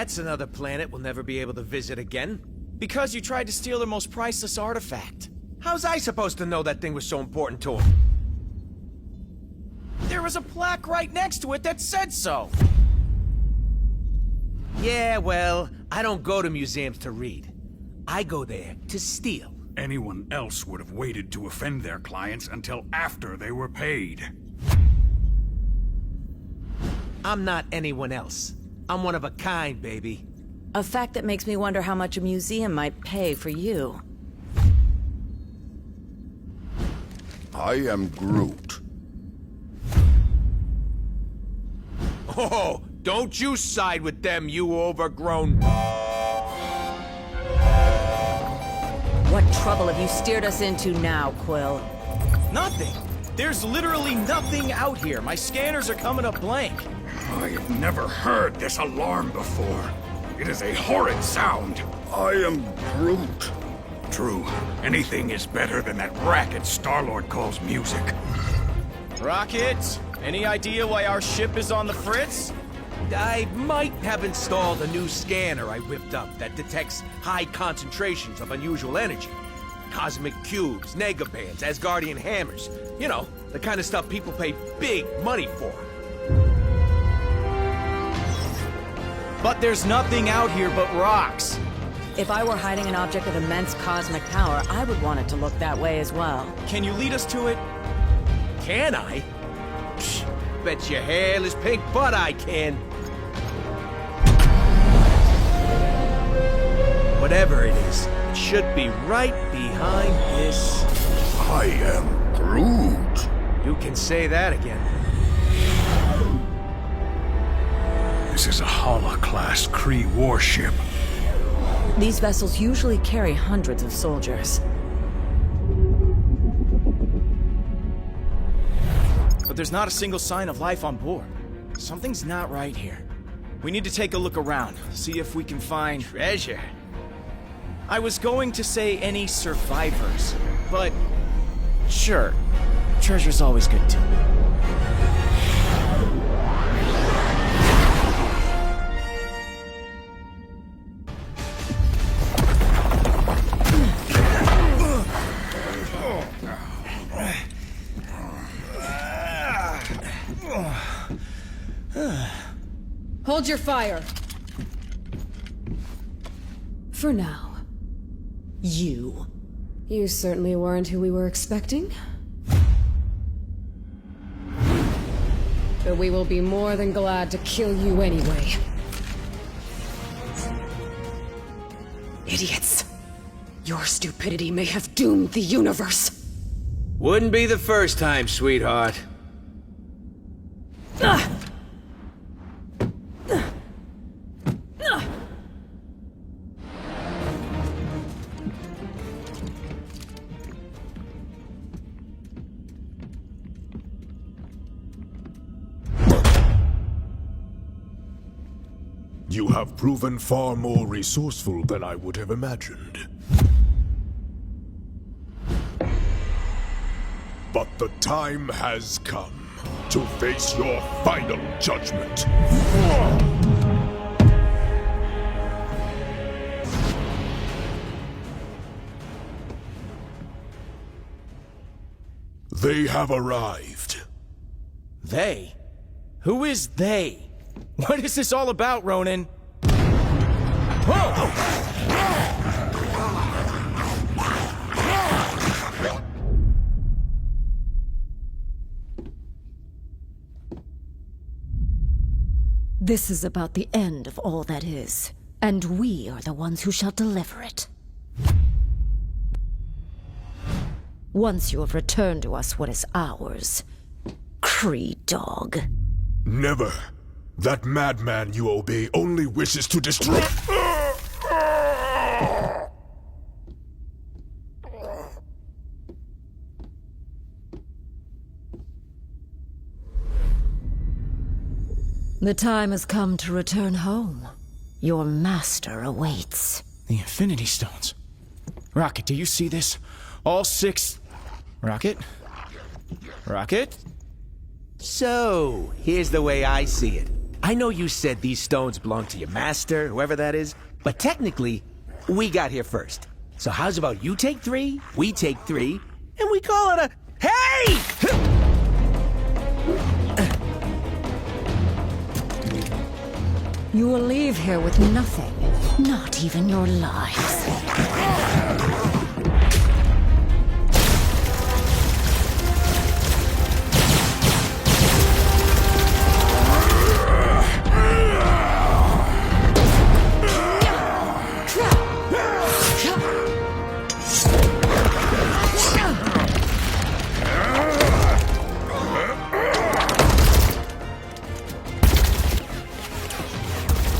That's another planet we'll never be able to visit again. Because you tried to steal their most priceless artifact. How's I supposed to know that thing was so important to him? There was a plaque right next to it that said so. Yeah, well, I don't go to museums to read. I go there to steal. Anyone else would have waited to offend their clients until after they were paid. I'm not anyone else. I'm one of a kind, baby. A fact that makes me wonder how much a museum might pay for you. I am Groot. Oh, don't you side with them, you overgrown... What trouble have you steered us into now, Quill? Nothing. There's literally nothing out here. My scanners are coming up blank. I have never heard this alarm before. It is a horrid sound. I am Groot. True, anything is better than that racket Star-Lord calls music. Rocket, any idea why our ship is on the fritz? I might have installed a new scanner I whipped up that detects high concentrations of unusual energy. Cosmic cubes, negabands, Asgardian hammers. You know, the kind of stuff people pay big money for. But there's nothing out here but rocks. If I were hiding an object of immense cosmic power, I would want it to look that way as well. Can you lead us to it? Can I? Psh, bet your hairless pink butt I can. Whatever it is, it should be right behind this. I am Groot. You can say that again. This is a Hala-class Kree warship. These vessels usually carry hundreds of soldiers. But there's not a single sign of life on board. Something's not right here. We need to take a look around, see if we can find... Treasure. I was going to say any survivors, but... Sure, treasure's always good too. Hold your fire. For now. You. You certainly weren't who we were expecting. But we will be more than glad to kill you anyway. Idiots. Your stupidity may have doomed the universe. Wouldn't be the first time, sweetheart. You have proven far more resourceful than I would have imagined. But the time has come to face your final judgment. They have arrived. They? Who is they? What is this all about, Ronan? Whoa! This is about the end of all that is, and we are the ones who shall deliver it. Once you have returned to us what is ours, Kree dog. Never. That madman you obey only wishes to destroy— The time has come to return home. Your master awaits. The Infinity Stones. Rocket, do you see this? All 6... Rocket? Rocket? So, here's the way I see it. I know you said these stones belong to your master, whoever that is, but technically, we got here first. So how's about you take 3, we take 3, and we call it a... Hey! You will leave here with nothing, not even your lives.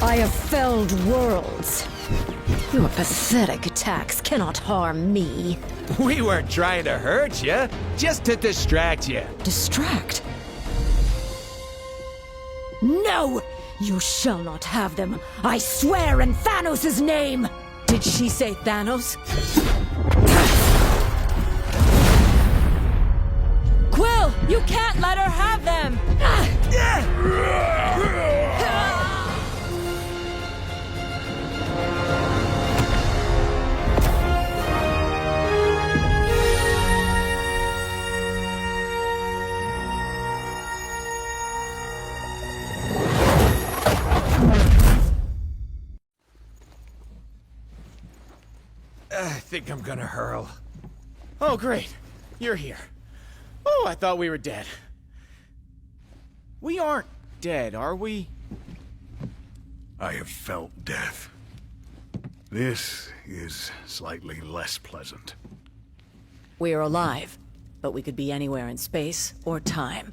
I have felled worlds. Your pathetic attacks cannot harm me. We weren't trying to hurt you, just to distract you. Distract? No! You shall not have them. I swear in Thanos' name! Did she say Thanos? Quill, you can't let her have them! I think I'm gonna hurl. Oh, great. You're here. Oh, I thought we were dead. We aren't dead, are we? I have felt death. This is slightly less pleasant. We are alive, but we could be anywhere in space or time.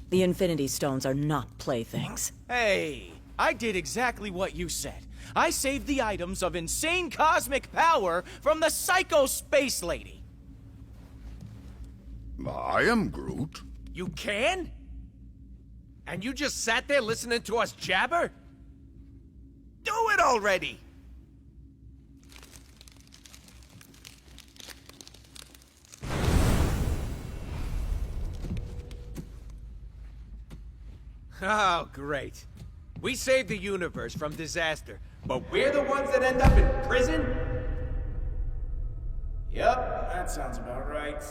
The Infinity Stones are not playthings. Hey, I did exactly what you said. I saved the items of insane cosmic power from the Psycho Space Lady. I am Groot. You can? And you just sat there listening to us jabber? Do it already! Oh, great. We saved the universe from disaster, but we're the ones that end up in prison? Yep, that sounds about right.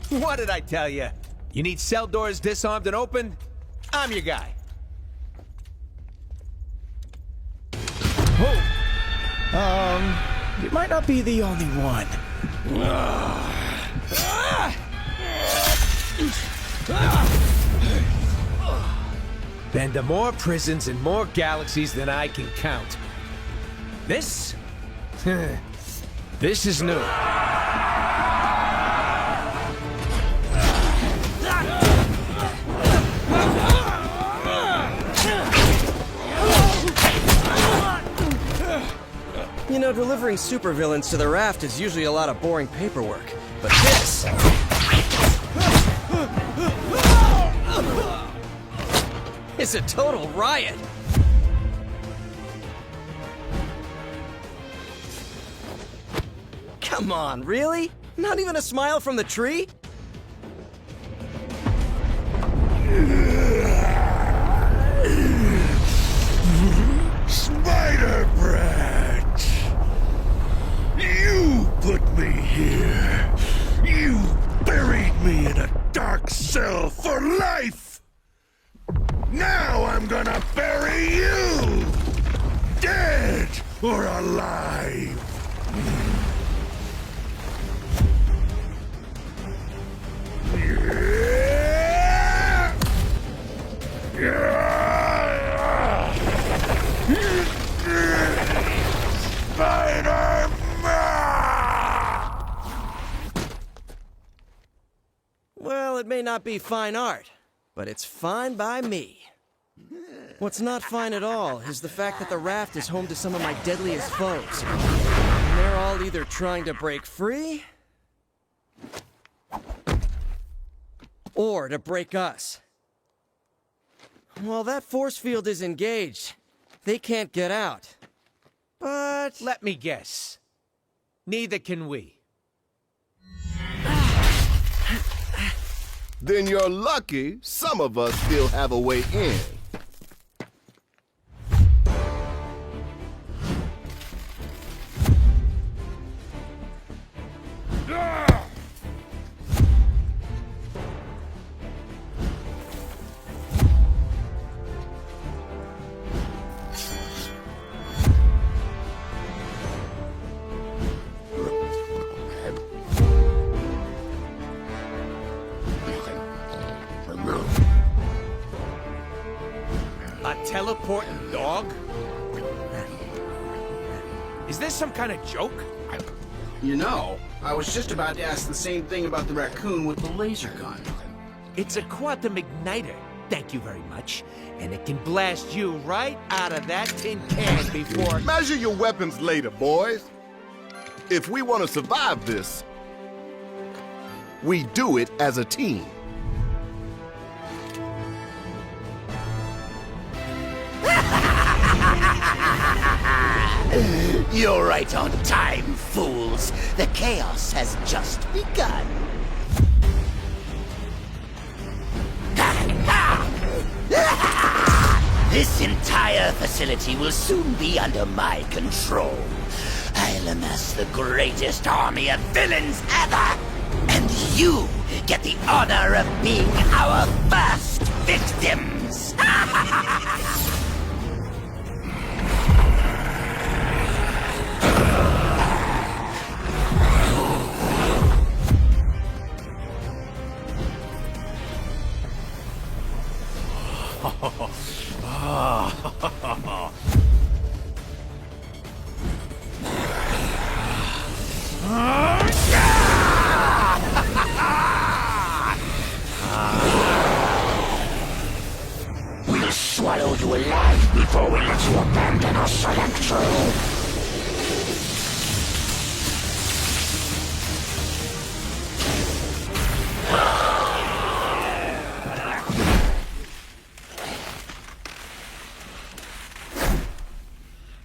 What did I tell you? You need cell doors disarmed and opened? I'm your guy. You might not be the only one. Been to more prisons and more galaxies than I can count. This? This is new. You know, delivering supervillains to the raft is usually a lot of boring paperwork. But this... is a total riot! Come on, really? Not even a smile from the tree? Spider Brat! You put me here. You buried me in a dark cell for life. Now I'm gonna bury you! Dead or alive! Well, it may not be fine art, but it's fine by me. What's not fine at all is the fact that the raft is home to some of my deadliest foes. And they're all either trying to break free, or to break us. Well, that force field is engaged. They can't get out. But... Let me guess. Neither can we. Then you're lucky some of us still have a way in. A teleporting dog? Is this some kind of joke? You know, I was just about to ask the same thing about the raccoon with the laser gun. It's a quantum igniter, thank you very much. And it can blast you right out of that tin can before... Measure your weapons later, boys. If we want to survive this, we do it as a team. You're right on time, fools. The chaos has just begun. This entire facility will soon be under my control. I'll amass the greatest army of villains ever, and you get the honor of being our first victims. We'll swallow you alive before we let you abandon our Electro.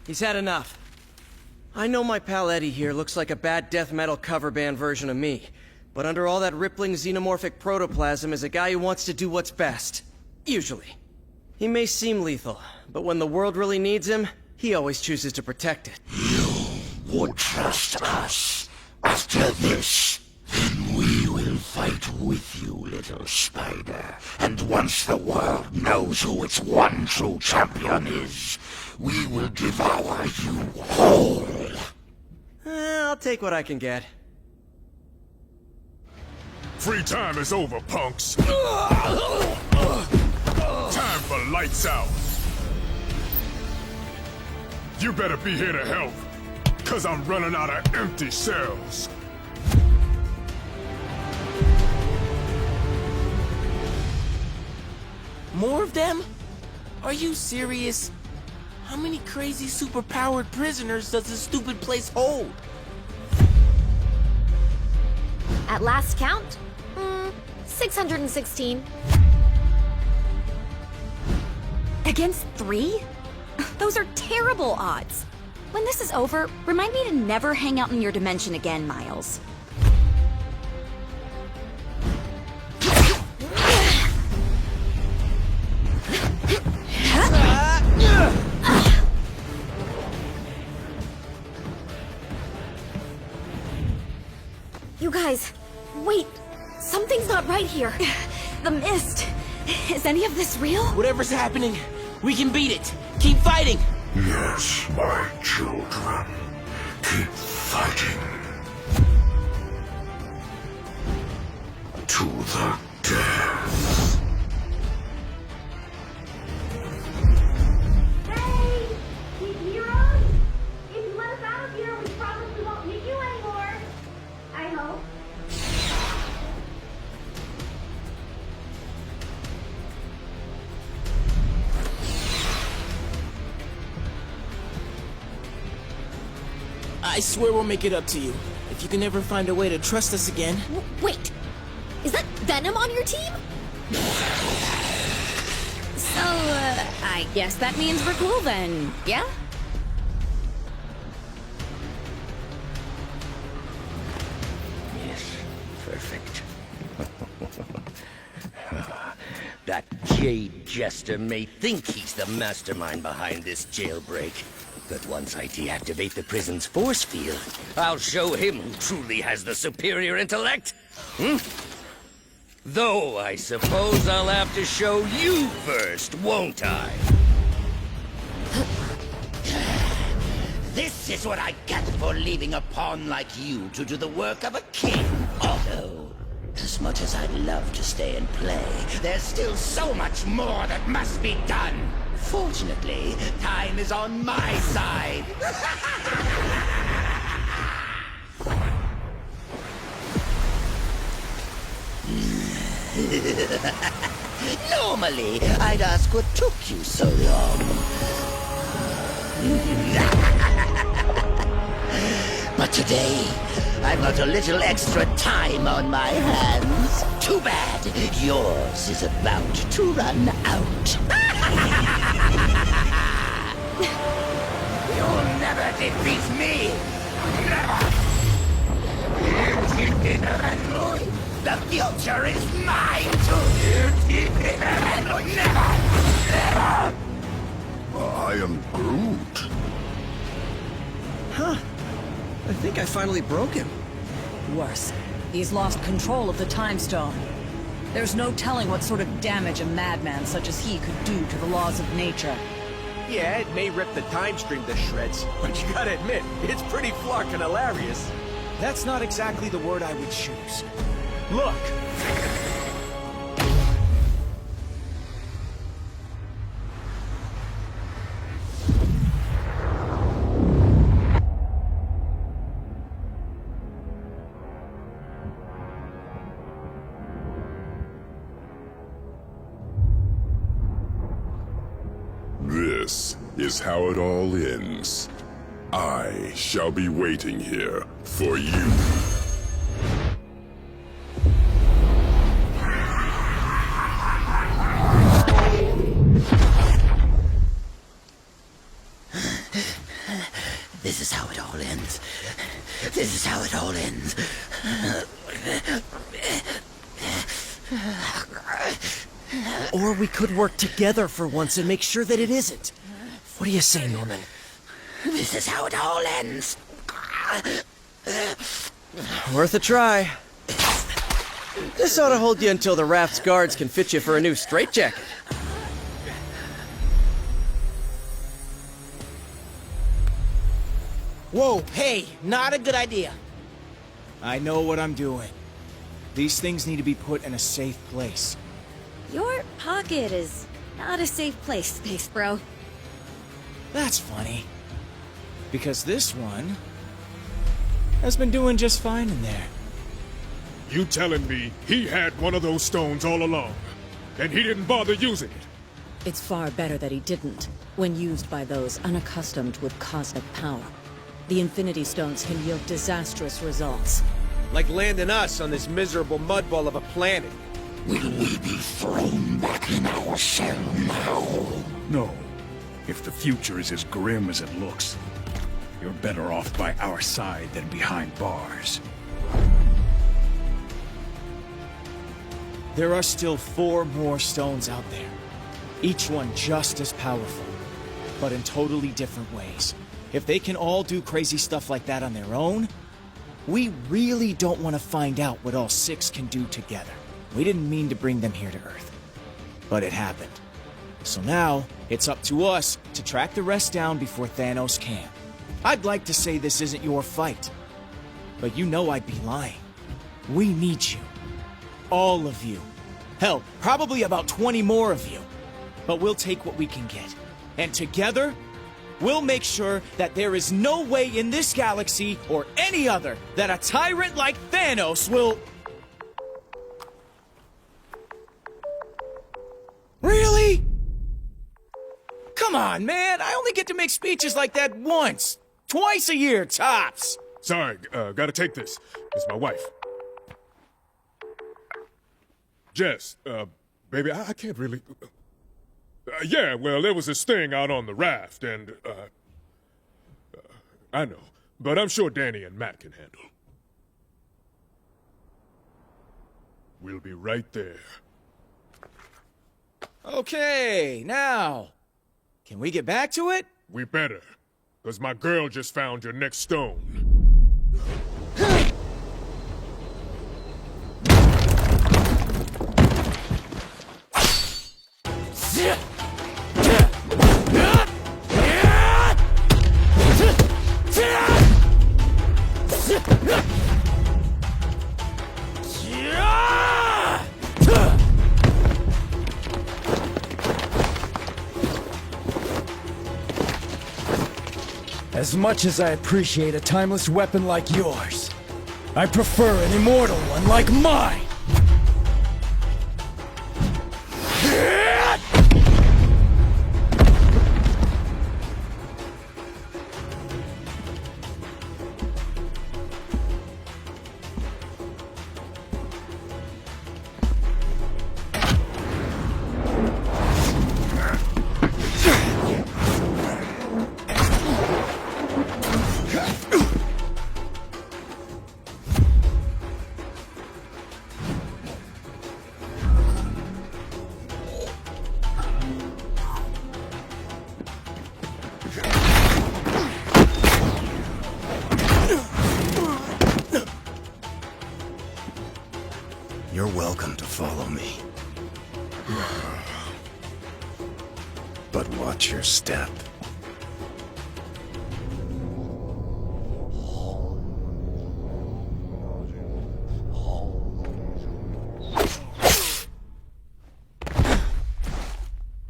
He's had enough. I know my pal Eddie here looks like a bad death metal cover band version of me, but under all that rippling xenomorphic protoplasm is a guy who wants to do what's best. Usually. He may seem lethal, but when the world really needs him, he always chooses to protect it. You would trust us. After this, then we will fight with you, little spider. And once the world knows who its one true champion is, we will devour you whole. I'll take what I can get. Free time is over, punks. Time for lights out. You better be here to help, 'cause I'm running out of empty cells. More of them? Are you serious? How many crazy superpowered prisoners does this stupid place hold? At last count, 616. Against 3? Those are terrible odds. When this is over, remind me to never hang out in your dimension again, Miles. You guys, wait. Something's not right here. The mist. Is any of this real? Whatever's happening, we can beat it. Keep fighting. Yes, my children. Keep fighting. To the death. Hey! You heroes? If you let us out of here, we promise we won't need you anymore. I hope. I swear we'll make it up to you. If you can ever find a way to trust us again. Wait! Is that Venom on your team? So, I guess that means we're cool then, yeah? Yes, perfect. jade jester may think he's the mastermind behind this jailbreak. But once I deactivate the prison's force field, I'll show him who truly has the superior intellect. Though I suppose I'll have to show you first, won't I? This is what I get for leaving a pawn like you to do the work of a king. Although, as much as I'd love to stay and play, there's still so much more that must be done. Fortunately, time is on my side. Normally, I'd ask what took you so long. But today, I've got a little extra time on my hands. Too bad. Yours is about to run out. You'll never defeat me. Never. The future is mine to... Never. Never. I am Groot. Huh. I think I finally broke him. Worse, he's lost control of the Time Stone. There's no telling what sort of damage a madman such as he could do to the laws of nature. Yeah, it may rip the time stream to shreds, but you gotta admit, it's pretty flarkin' hilarious. That's not exactly the word I would choose. Look! This is how it all ends. I shall be waiting here for you. This is how it all ends. This is how it all ends. Or we could work together for once and make sure that it isn't. What do you say, Norman? This is how it all ends. Worth a try. This ought to hold you until the raft's guards can fit you for a new straitjacket. Whoa, hey, not a good idea. I know what I'm doing. These things need to be put in a safe place. Your pocket is not a safe place, Space Bro. That's funny. Because this one has been doing just fine in there. You telling me he had one of those stones all along, and he didn't bother using it? It's far better that he didn't, when used by those unaccustomed with cosmic power. The Infinity Stones can yield disastrous results. Like landing us on this miserable mudball of a planet. Will we be thrown back in our cell now? No. If the future is as grim as it looks, you're better off by our side than behind bars. There are still 4 more stones out there. Each one just as powerful, but in totally different ways. If they can all do crazy stuff like that on their own, we really don't want to find out what all 6 can do together. We didn't mean to bring them here to Earth, but it happened. So now, it's up to us to track the rest down before Thanos can. I'd like to say this isn't your fight, but you know I'd be lying. We need you. All of you. Hell, probably about 20 more of you. But we'll take what we can get. And together, we'll make sure that there is no way in this galaxy or any other that a tyrant like Thanos will... Really? Come on, man. I only get to make speeches like that once. Twice a year, tops. Sorry, gotta take this. It's my wife. Jess, baby, I can't really... yeah, well, there was this thing out on the raft, and, I know, but I'm sure Danny and Matt can handle. We'll be right there. Okay, now, can we get back to it? We better, because my girl just found your next stone. As much as I appreciate a timeless weapon like yours, I prefer an immortal one like mine! You're welcome to follow me. But watch your step.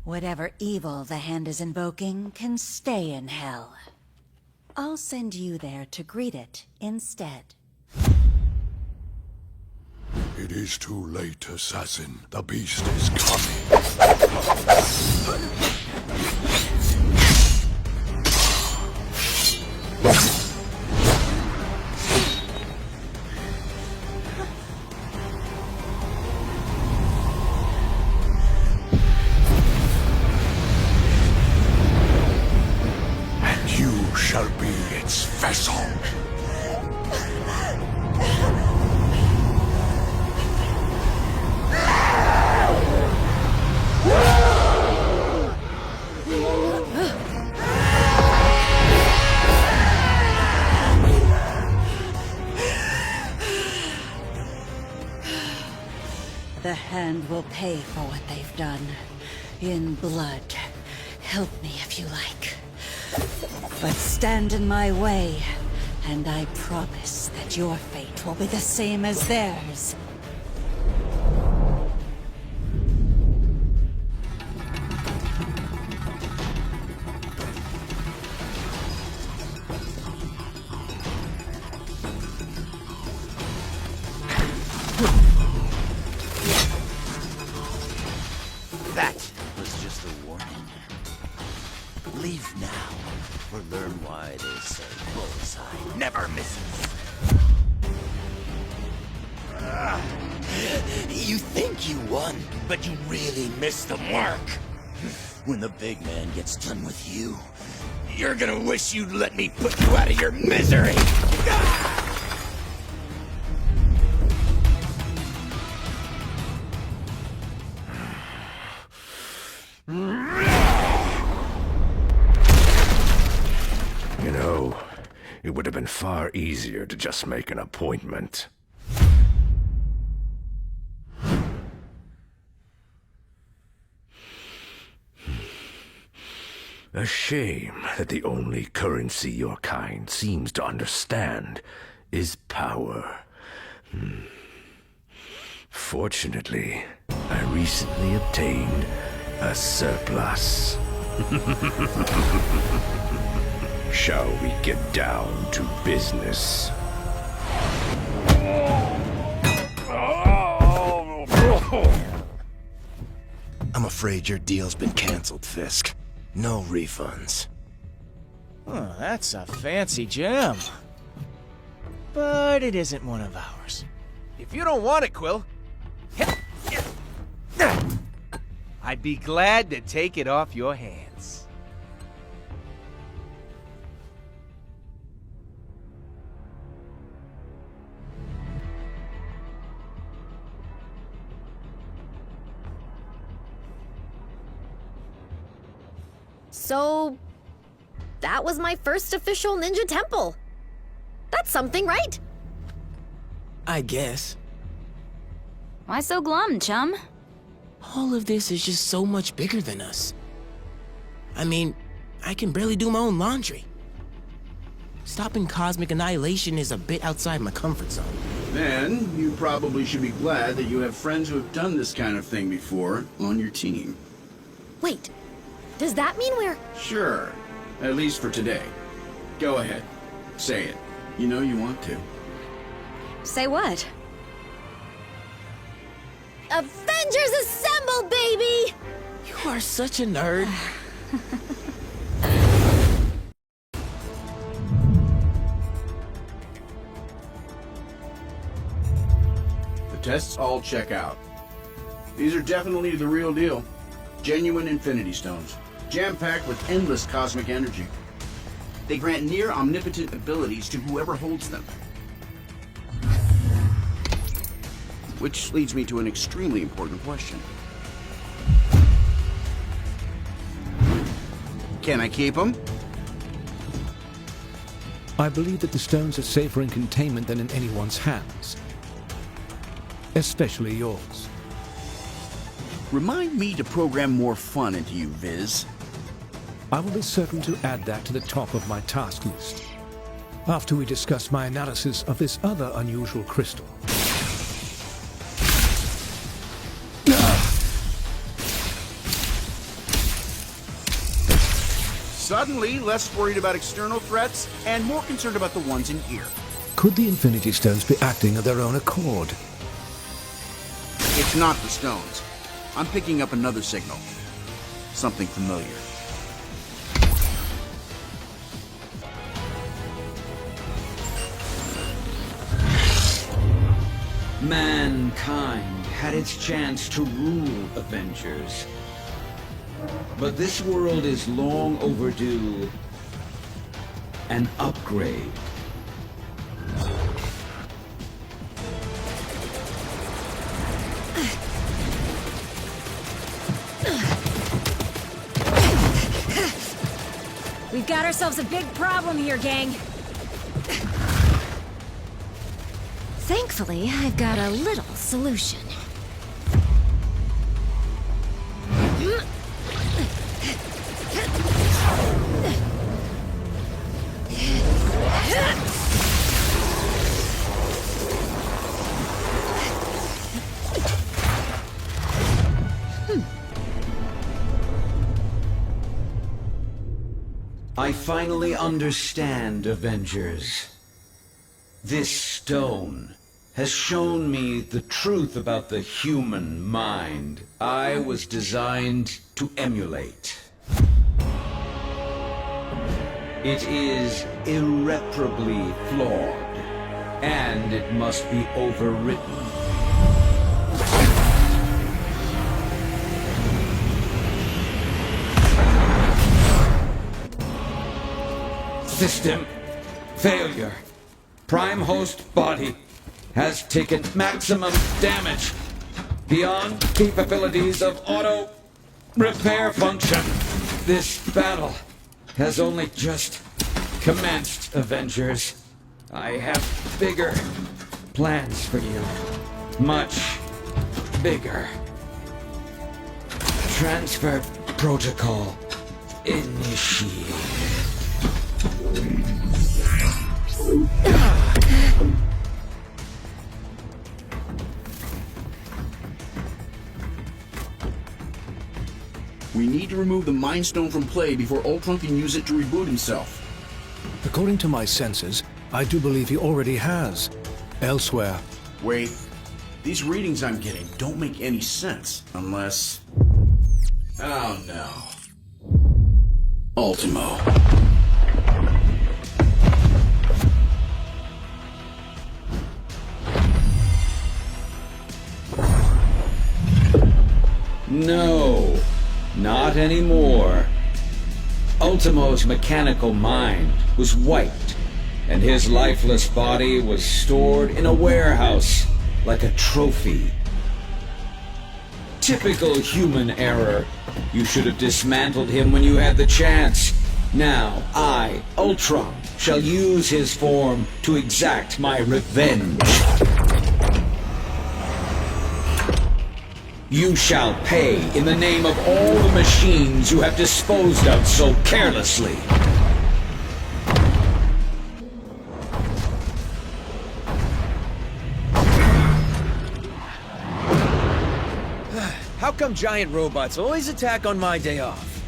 Whatever evil the hand is invoking can stay in hell. I'll send you there to greet it instead. It is too late, assassin. The beast is coming. And you shall be its vessel. The hand will pay for what they've done. In blood. Help me if you like. But stand in my way, and I promise that your fate will be the same as theirs. That was just a warning. Leave now, or learn why they say bullseye never misses. You think you won, but you really missed the mark. When the big man gets done with you, you're gonna wish you'd let me put you out of your misery. You know, it would have been far easier to just make an appointment. A shame that the only currency your kind seems to understand is power. Fortunately, I recently obtained a surplus. Shall we get down to business? I'm afraid your deal's been canceled, Fisk. No refunds. Oh, that's a fancy gem. But it isn't one of ours. If you don't want it, Quill, I'd be glad to take it off your hands. So, that was my first official ninja temple. That's something, right? I guess. Why so glum, chum? All of this is just so much bigger than us. I mean, I can barely do my own laundry. Stopping cosmic annihilation is a bit outside my comfort zone. Then, you probably should be glad that you have friends who have done this kind of thing before on your team. Wait, does that mean we're... Sure, at least for today. Go ahead, say it. You know you want to. Say what? Avengers Assemble, baby! You are such a nerd. The tests all check out. These are definitely the real deal. Genuine Infinity Stones, jam-packed with endless cosmic energy. They grant near omnipotent abilities to whoever holds them. Which leads me to an extremely important question. Can I keep them? I believe that the stones are safer in containment than in anyone's hands. Especially yours. Remind me to program more fun into you, Viz. I will be certain to add that to the top of my task list, after we discuss my analysis of this other unusual crystal. Suddenly, less worried about external threats and more concerned about the ones in here. Could the Infinity Stones be acting of their own accord? It's not the stones. I'm picking up another signal. Something familiar. Mankind had its chance to rule Avengers. But this world is long overdue an upgrade. We've got ourselves a big problem here, gang. Thankfully, I've got a little solution. I finally understand, Avengers. This stone has shown me the truth about the human mind I was designed to emulate. It is irreparably flawed, and it must be overwritten. System failure. Prime host body has taken maximum damage beyond capabilities of auto repair function. This battle has only just commenced, Avengers. I have bigger plans for you. Much bigger. Transfer protocol initiated. We need to remove the Mind Stone from play before Ultron can use it to reboot himself. According to my senses, I do believe he already has. Elsewhere. Wait. These readings I'm getting don't make any sense unless... Oh no. Ultimo. No, not anymore. Ultimo's mechanical mind was wiped, and his lifeless body was stored in a warehouse like a trophy. Typical human error. You should have dismantled him when you had the chance. Now, I, Ultron, shall use his form to exact my revenge. You shall pay in the name of all the machines you have disposed of so carelessly. How come giant robots always attack on my day off?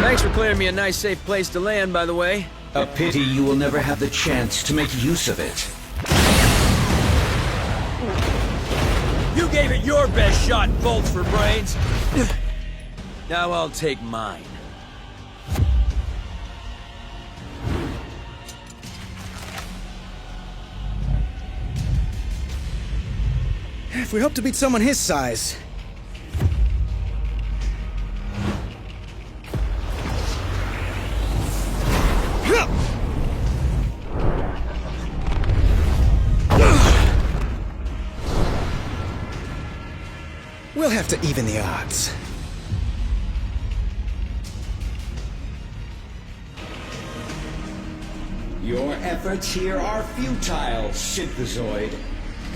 Thanks for clearing me a nice safe place to land, by the way. A pity you will never have the chance to make use of it. You gave it your best shot, bolts for brains. Now I'll take mine. If we hope to beat someone his size. We'll have to even the odds. Your efforts here are futile, Synthezoid.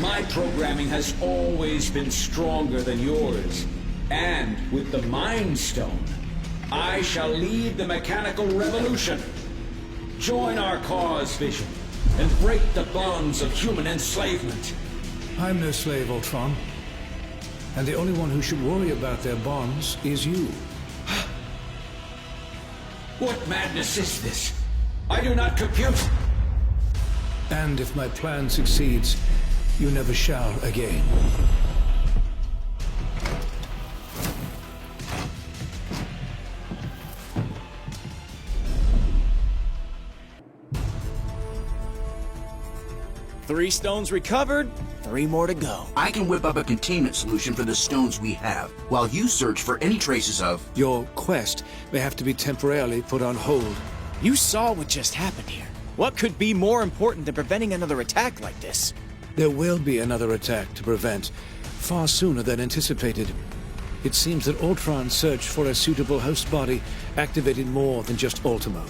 My programming has always been stronger than yours. And with the Mind Stone, I shall lead the mechanical revolution. Join our cause, Vision, and break the bonds of human enslavement. I'm no slave, Ultron. And the only one who should worry about their bonds is you. What madness is this? I do not compute. And if my plan succeeds, you never shall again. Three stones recovered, 3 more to go. I can whip up a containment solution for the stones we have, while you search for any traces of... Your quest may have to be temporarily put on hold. You saw what just happened here. What could be more important than preventing another attack like this? There will be another attack to prevent, far sooner than anticipated. It seems that Ultron's search for a suitable host body activated more than just Ultimo.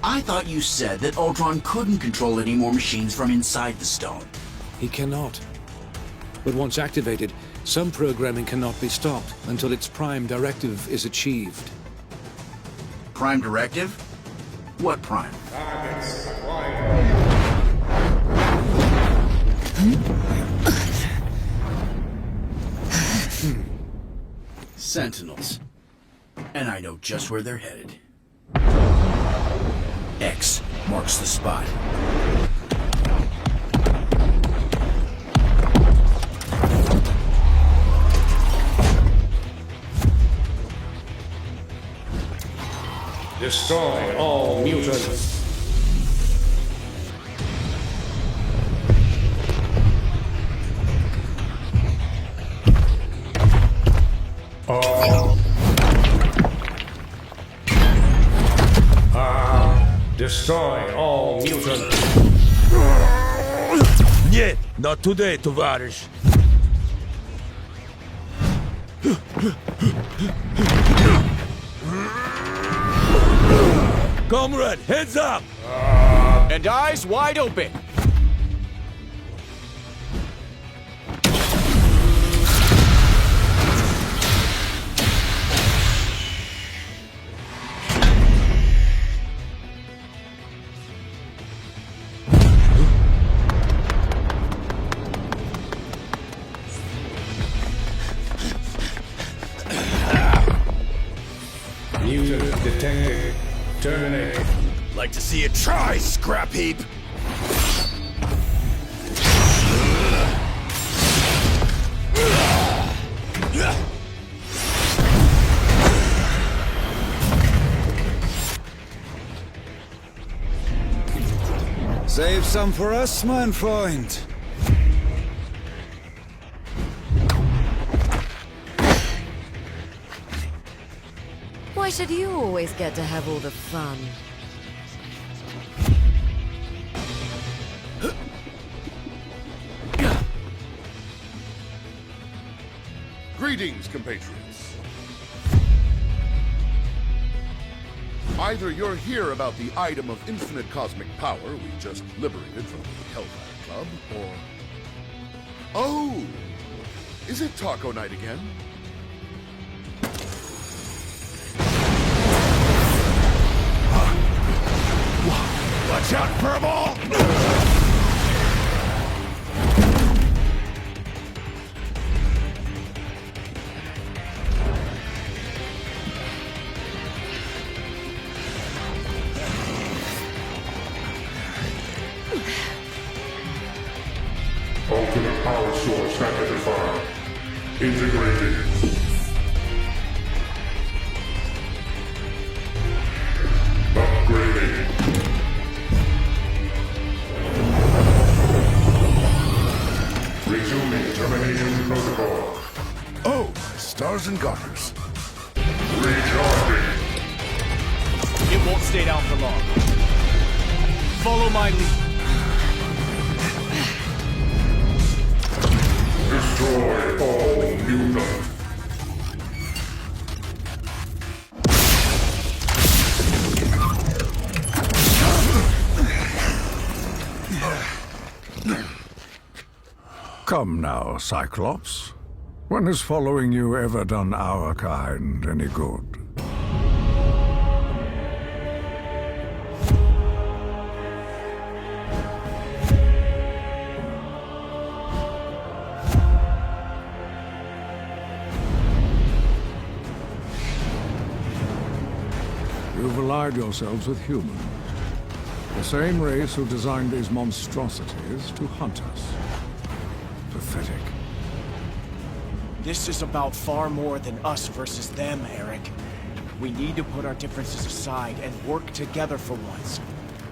I thought you said that Ultron couldn't control any more machines from inside the stone. He cannot. But once activated, some programming cannot be stopped until its prime directive is achieved. Prime directive? What prime? Sentinels. And I know just where they're headed. X marks the spot. Destroy all mutants. Destroy all mutants. Нет, not today, товарищ. Comrade, heads up! And eyes wide open. Mutant detected. Terminate. Like to see you try, scrap heap! Save some for us, mein Freund. Why should you always get to have all the fun? Greetings, compatriots. Either you're here about the item of infinite cosmic power we just liberated from the Hellfire Club, or... Oh! Is it taco night again? Watch out, Furball! Ultimate power source identified. Integrated. Upgrading. Resuming termination protocol. Oh, stars and garters. Recharging. It won't stay down for long. Follow my lead. Destroy all mutants. Come now, Cyclops. When has following you ever done our kind any good? You've allied yourselves with humans. The same race who designed these monstrosities to hunt us. Pathetic. This is about far more than us versus them, Eric. We need to put our differences aside and work together for once.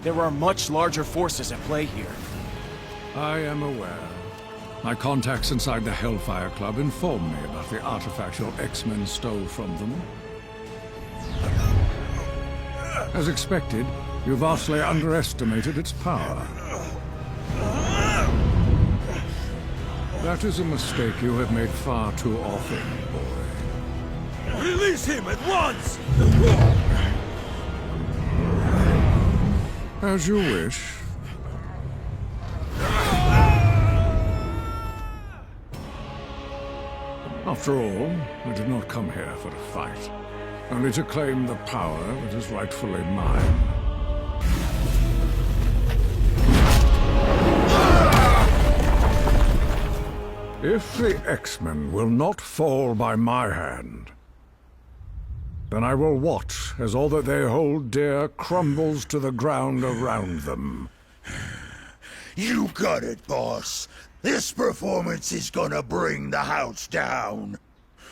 There are much larger forces at play here. I am aware. My contacts inside the Hellfire Club informed me about the artifact your X-Men stole from them. As expected, you vastly underestimated its power. That is a mistake you have made far too often, boy. Release him at once! As you wish. After all, I did not come here for a fight, only to claim the power that is rightfully mine. If the X-Men will not fall by my hand, then I will watch as all that they hold dear crumbles to the ground around them. You got it, boss. This performance is gonna bring the house down.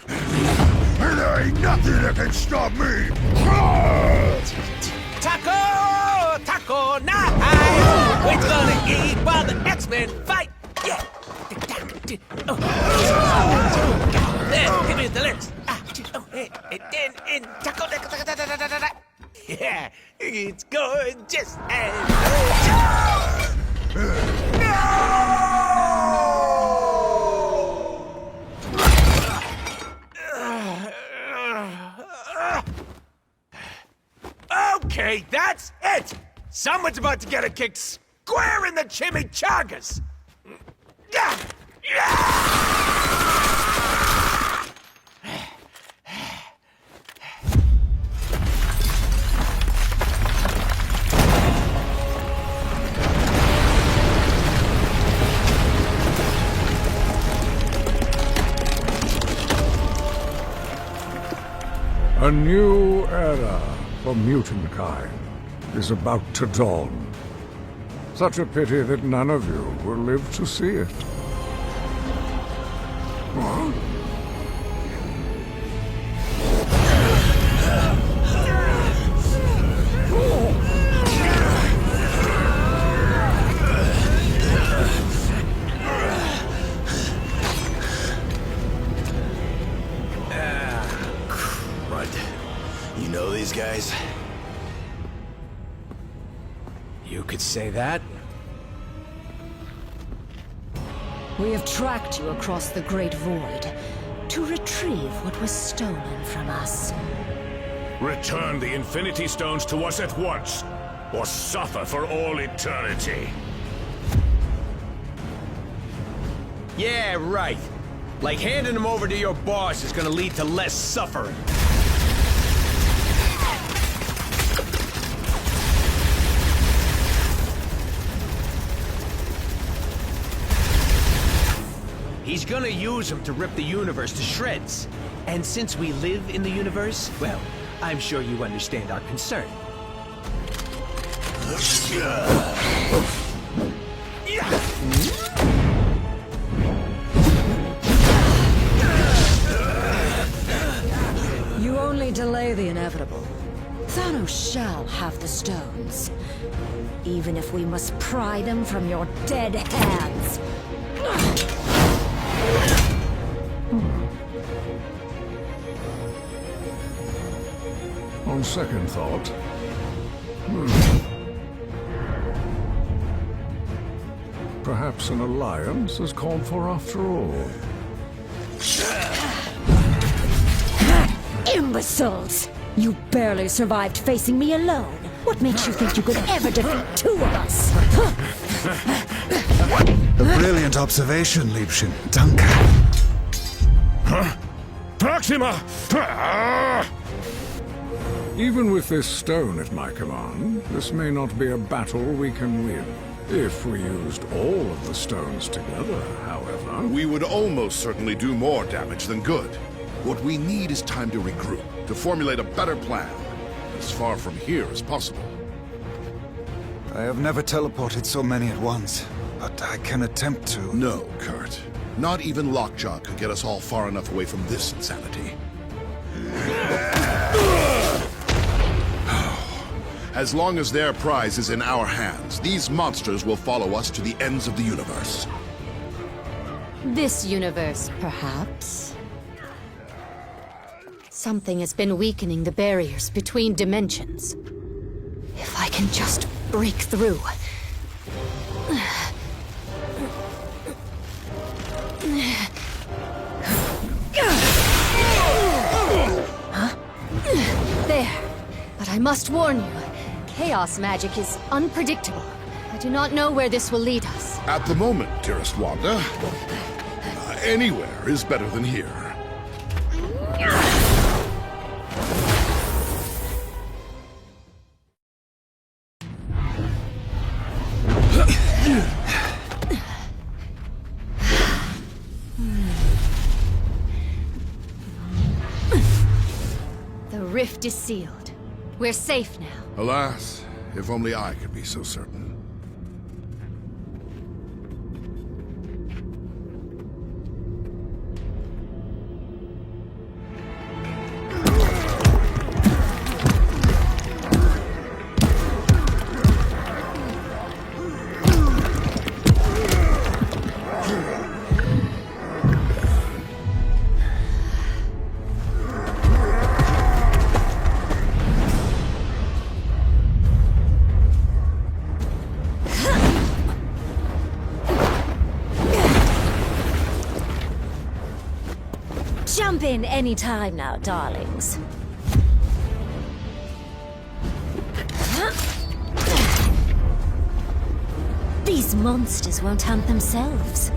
And there ain't nothing that can stop me! Taco! Taco night! We're gonna eat while the X-Men fight! Yeah! Oh. There, give me the lyrics. And taco, yeah, it's going just as... Okay, that's it! Someone's about to get a kick square in the chimichangas! A new era for mutant kind is about to dawn. Such a pity that none of you will live to see it. Huh? You know these guys? You could say that. We have tracked you across the Great Void to retrieve what was stolen from us. Return the Infinity Stones to us at once, or suffer for all eternity. Yeah, right. Like handing them over to your boss is gonna lead to less suffering. He's gonna use them to rip the universe to shreds. And since we live in the universe, well, I'm sure you understand our concern. You only delay the inevitable. Thanos shall have the stones. Even if we must pry them from your dead hands. On second thought... Perhaps an alliance is called for after all. Imbeciles! You barely survived facing me alone. What makes you think you could ever defeat two of us? A brilliant observation, Liebchen. Danke. Huh? Proxima! Even with this stone at my command, this may not be a battle we can win. If we used all of the stones together, however... We would almost certainly do more damage than good. What we need is time to regroup, to formulate a better plan, as far from here as possible. I have never teleported so many at once, but I can attempt to... No, Kurt. Not even Lockjaw could get us all far enough away from this insanity. As long as their prize is in our hands, these monsters will follow us to the ends of the universe. This universe, perhaps? Something has been weakening the barriers between dimensions. If I can just break through. Huh? There. But I must warn you, chaos magic is unpredictable. I do not know where this will lead us. At the moment, dearest Wanda, anywhere is better than here. The rift is sealed. We're safe now. Alas, if only I could be so certain. Jump in any time now, darlings. These monsters won't hunt themselves.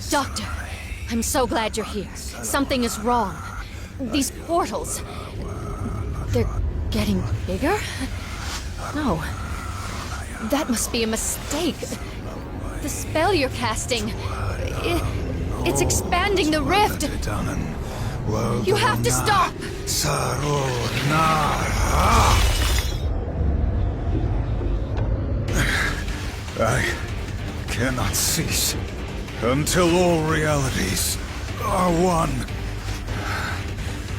Doctor, I'm so glad you're here. Something is wrong. These portals... they're getting bigger? No. That must be a mistake. The spell you're casting... It's expanding the rift! You have to stop! I cannot cease until all realities are one.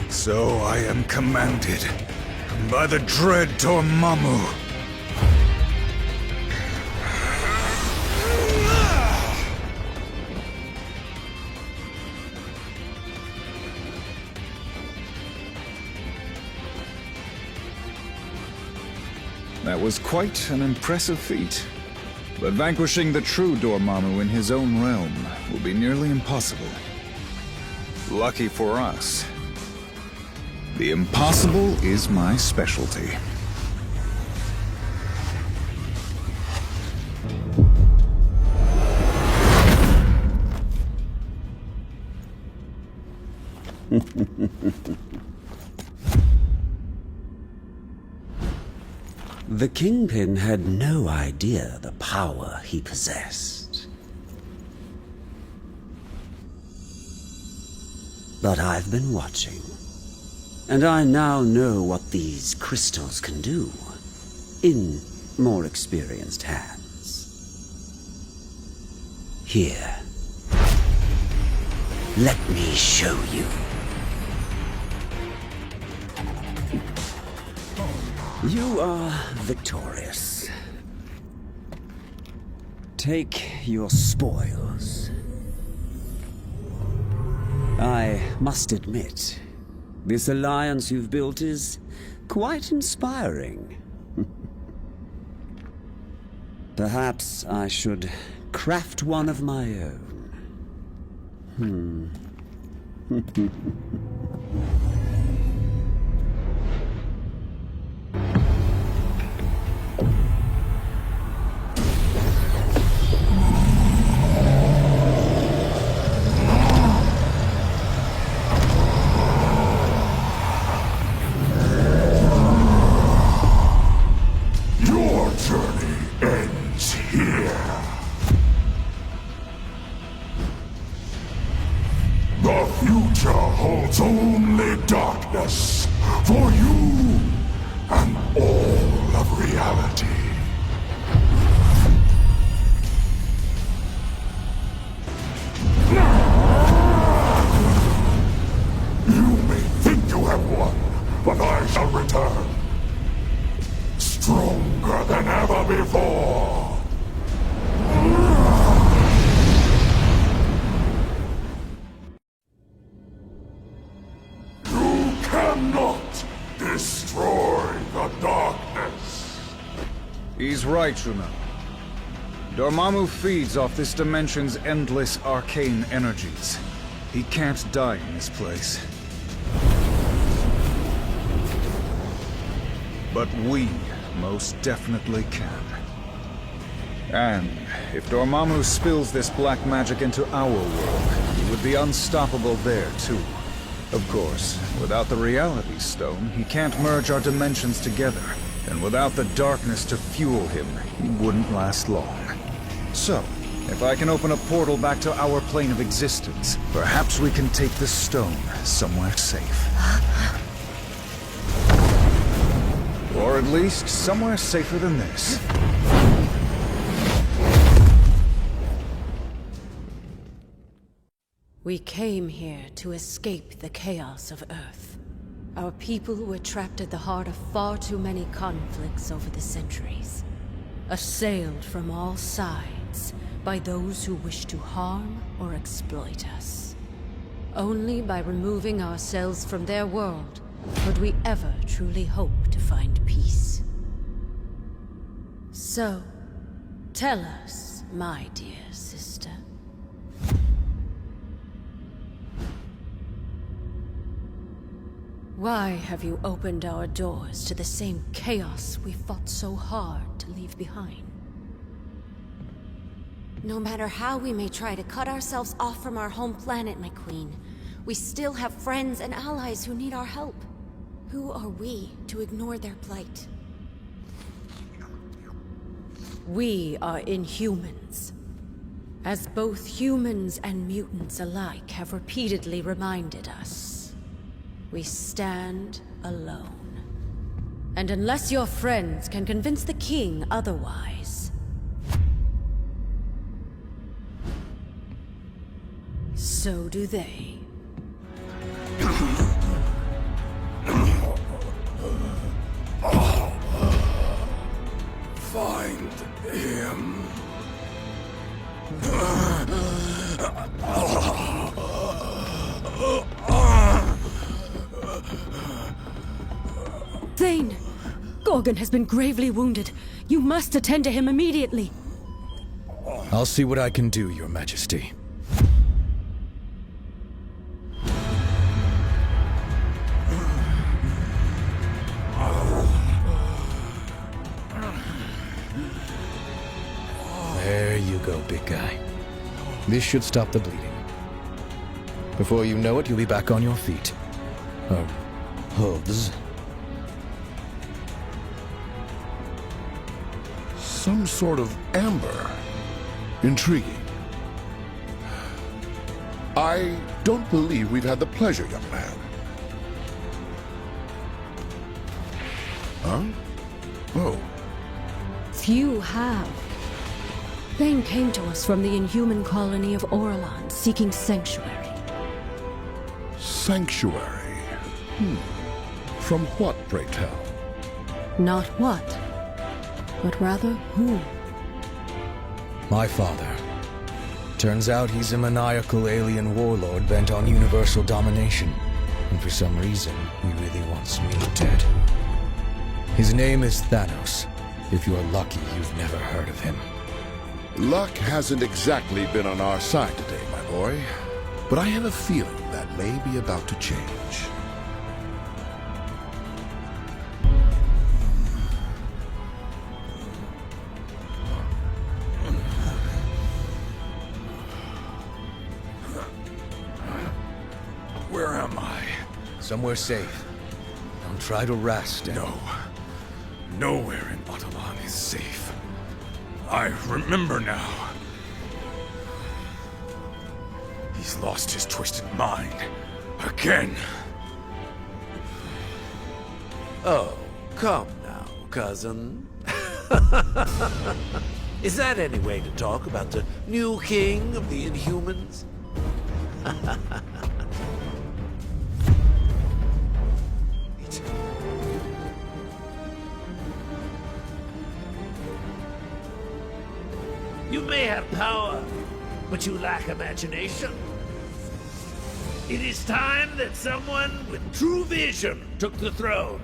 So I am commanded by the dread Dormammu. That was quite an impressive feat. But vanquishing the true Dormammu in his own realm will be nearly impossible. Lucky for us, the impossible is my specialty. The Kingpin had no idea the power he possessed. But I've been watching, and I now know what these crystals can do, in more experienced hands. Here, let me show you. You are victorious. Take your spoils. I must admit, this alliance you've built is quite inspiring. Perhaps I should craft one of my own. The future holds only darkness for you and all of reality. You may think you have won, but I shall return. Stronger than ever before. Cannot destroy the darkness. He's right, Juno. Dormammu feeds off this dimension's endless arcane energies. He can't die in this place. But we most definitely can. And if Dormammu spills this black magic into our world, he would be unstoppable there, too. Of course, without the Reality Stone, he can't merge our dimensions together. And without the darkness to fuel him, he wouldn't last long. So, if I can open a portal back to our plane of existence, perhaps we can take the stone somewhere safe. Or at least somewhere safer than this. We came here to escape the chaos of Earth. Our people were trapped at the heart of far too many conflicts over the centuries. Assailed from all sides by those who wish to harm or exploit us. Only by removing ourselves from their world could we ever truly hope to find peace. So, tell us, my dear sister. Why have you opened our doors to the same chaos we fought so hard to leave behind? No matter how we may try to cut ourselves off from our home planet, my queen, we still have friends and allies who need our help. Who are we to ignore their plight? We are Inhumans. As both humans and mutants alike have repeatedly reminded us, we stand alone. And unless your friends can convince the king otherwise, so do they. Find him. Thane! Gorgon has been gravely wounded. You must attend to him immediately. I'll see what I can do, Your Majesty. There you go, big guy. This should stop the bleeding. Before you know it, you'll be back on your feet. Hooves. Some sort of amber. Intriguing. I don't believe we've had the pleasure, young man. Huh? Oh. Few have. Thane came to us from the inhuman colony of Orlan, seeking sanctuary. Sanctuary? From what, pray tell? Not what, but rather who. My father. Turns out he's a maniacal alien warlord bent on universal domination. And for some reason, he really wants me dead. His name is Thanos. If you're lucky, you've never heard of him. Luck hasn't exactly been on our side today, my boy. But I have a feeling that may be about to change. Where am I? Somewhere safe. Don't try to rest. No. Nowhere in Atalan is safe. I remember now. He's lost his twisted mind. Again. Oh, come now, cousin. Is that any way to talk about the new king of the Inhumans? You may have power, but you lack imagination. It is time that someone with true vision took the throne.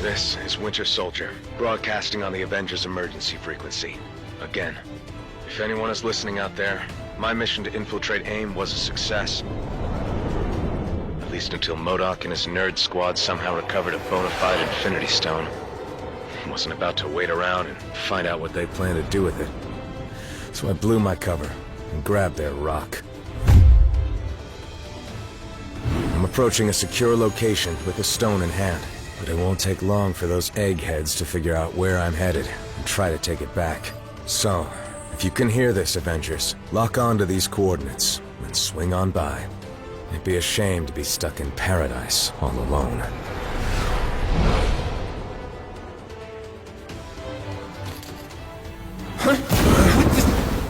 This is Winter Soldier, broadcasting on the Avengers emergency frequency. Again, if anyone is listening out there, my mission to infiltrate AIM was a success. At least until MODOK and his nerd squad somehow recovered a bona fide Infinity Stone. I wasn't about to wait around and find out what they plan to do with it. So I blew my cover and grabbed their rock. I'm approaching a secure location with the stone in hand, but it won't take long for those eggheads to figure out where I'm headed and try to take it back. So, if you can hear this, Avengers, lock on to these coordinates and swing on by. It'd be a shame to be stuck in paradise all alone.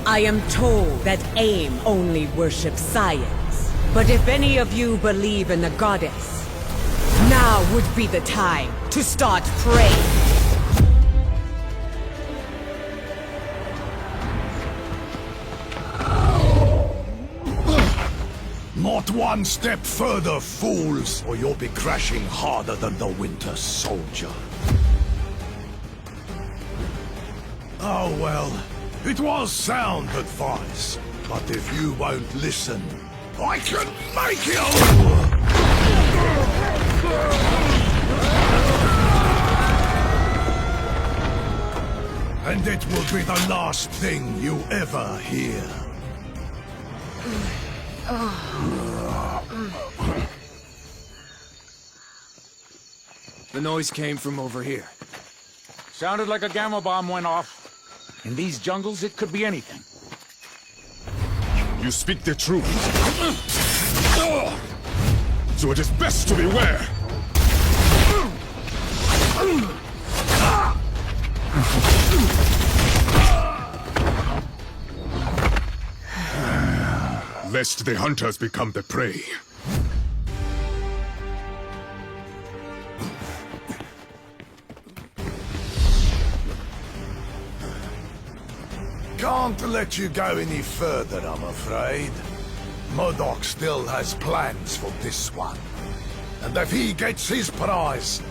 I am told that AIM only worships science. But if any of you believe in the goddess, now would be the time to start praying. Not one step further, fools, or you'll be crashing harder than the Winter Soldier. Oh well, it was sound advice, but if you won't listen, I can make you! And it will be the last thing you ever hear. The noise came from over here. Sounded like a gamma bomb went off. In these jungles, it could be anything. You speak the truth. So it is best to beware. Lest the hunters become the prey. Can't let you go any further, I'm afraid. MODOK still has plans for this one. And if he gets his prize,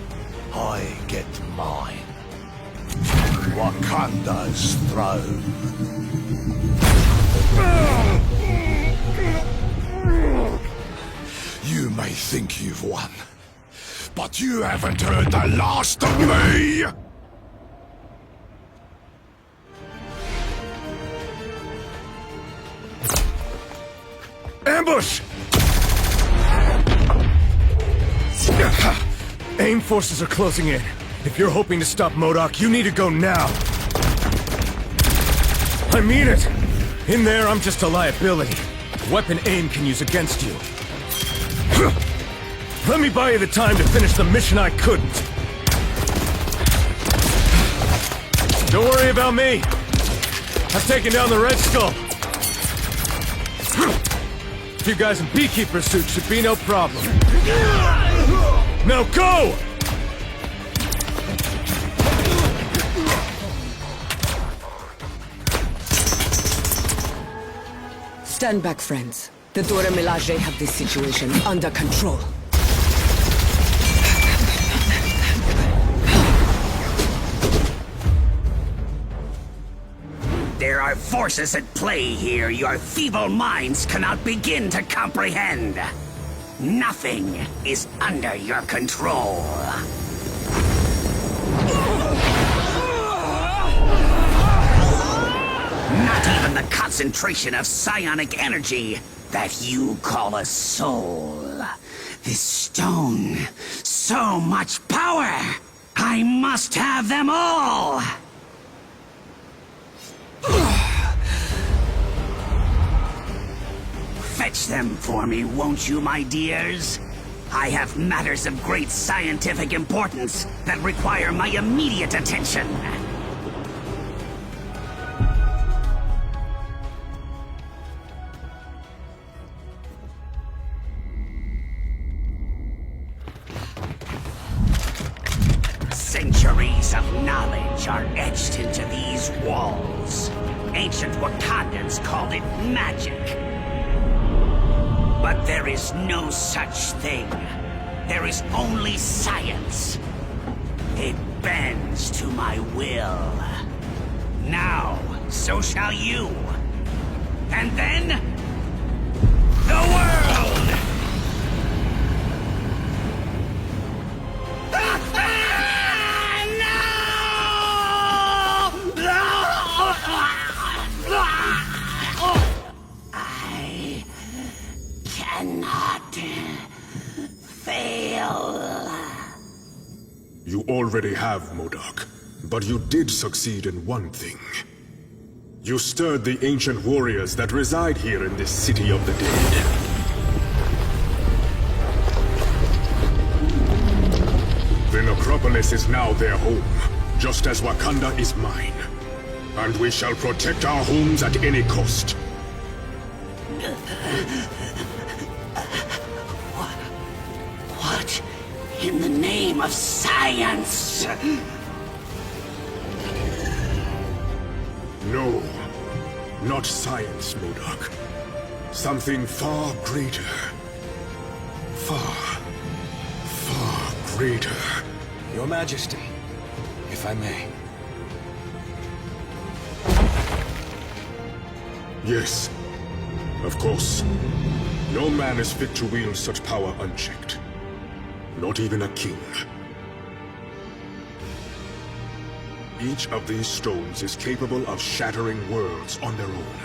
I get mine. Wakanda's throne. You may think you've won, but you haven't heard the last of me! Ambush! AIM forces are closing in. If you're hoping to stop MODOK, you need to go now. I mean it! In there, I'm just a liability. A weapon AIM can use against you. Let me buy you the time to finish the mission I couldn't. Don't worry about me. I've taken down the Red Skull. You guys in beekeeper suits should be no problem. Now go! Stand back, friends. The Dora Milaje have this situation under control. There are forces at play here your feeble minds cannot begin to comprehend. Nothing is under your control. Not even the concentration of psionic energy that you call a soul. This stone, so much power! I must have them all! Fetch them for me, won't you, my dears? I have matters of great scientific importance that require my immediate attention. Centuries of knowledge are etched into these walls. Ancient Wakandans called it magic. But there is no such thing. There is only science. It bends to my will. Now, so shall you. And then, the world! I cannot fail. You already have, MODOK, but you did succeed in one thing. You stirred the ancient warriors that reside here in this city of the dead. The necropolis is now their home, just as Wakanda is mine. And we shall protect our homes at any cost. What in the name of science? No, not science, MODOK. Something far greater. Far greater. Your Majesty, if I may. Yes, of course. No man is fit to wield such power unchecked. Not even a king. Each of these stones is capable of shattering worlds on their own.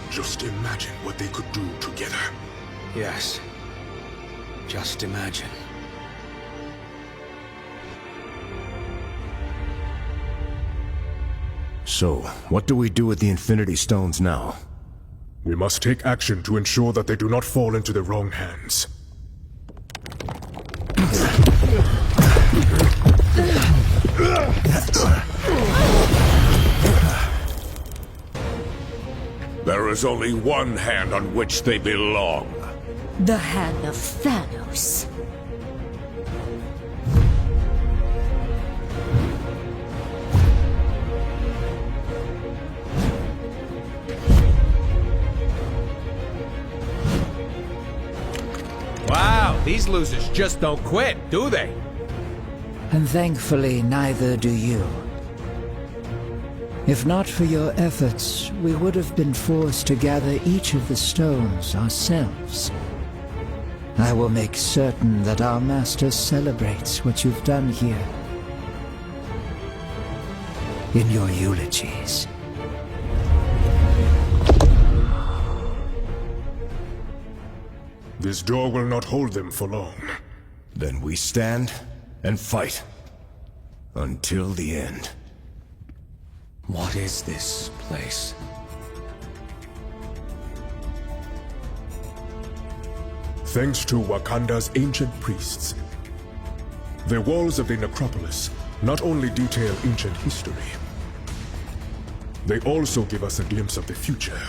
Just imagine what they could do together. Yes. Just imagine. So, what do we do with the Infinity Stones now? We must take action to ensure that they do not fall into the wrong hands. There is only one hand on which they belong. The hand of Thanos. Wow, these losers just don't quit, do they? And thankfully, neither do you. If not for your efforts, we would have been forced to gather each of the stones ourselves. I will make certain that our master celebrates what you've done here. In your eulogies. This door will not hold them for long. Then we stand and fight. Until the end. What is this place? Thanks to Wakanda's ancient priests, the walls of the necropolis not only detail ancient history, they also give us a glimpse of the future.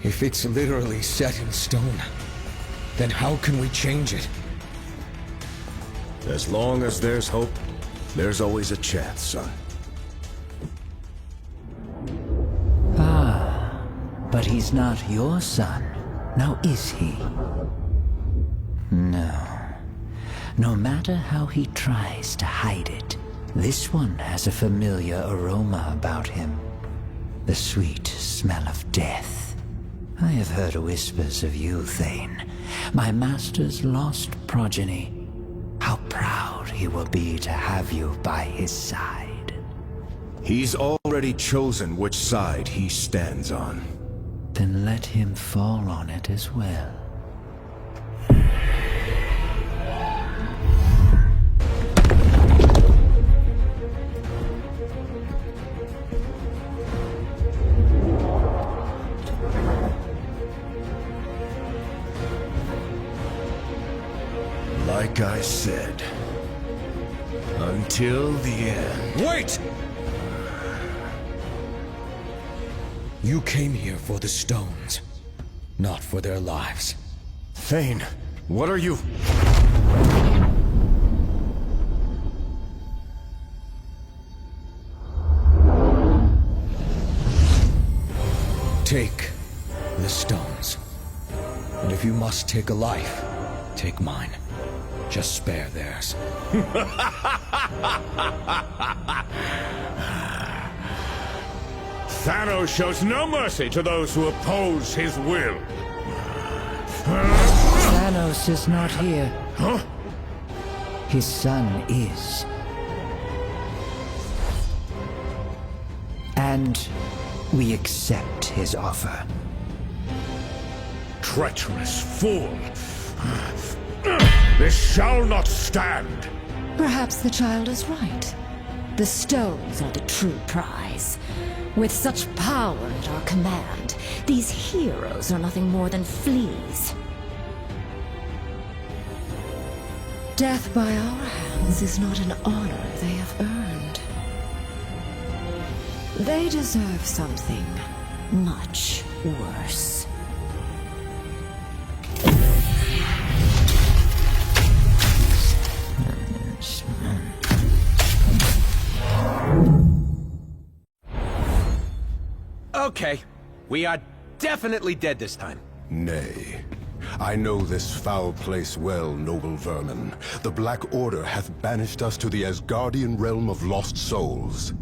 If it's literally set in stone, then how can we change it? As long as there's hope, there's always a chance, son. Ah, but he's not your son, now is he? No. No matter how he tries to hide it, this one has a familiar aroma about him. The sweet smell of death. I have heard whispers of you, Thane, my master's lost progeny. How proud he will be to have you by his side. He's already chosen which side he stands on. Then let him fall on it as well. Like I said, until the end. Wait! You came here for the stones, not for their lives. Thane, what are you? Take the stones. And if you must take a life, take mine. Just spare theirs. Thanos shows no mercy to those who oppose his will. Thanos is not here. Huh? His son is. And we accept his offer. Treacherous fool! This shall not stand! Perhaps the child is right. The stones are the true prize. With such power at our command, these heroes are nothing more than fleas. Death by our hands is not an honor they have earned. They deserve something much worse. Okay, we are definitely dead this time. Nay. I know this foul place well, noble vermin. The Black Order hath banished us to the Asgardian realm of lost souls.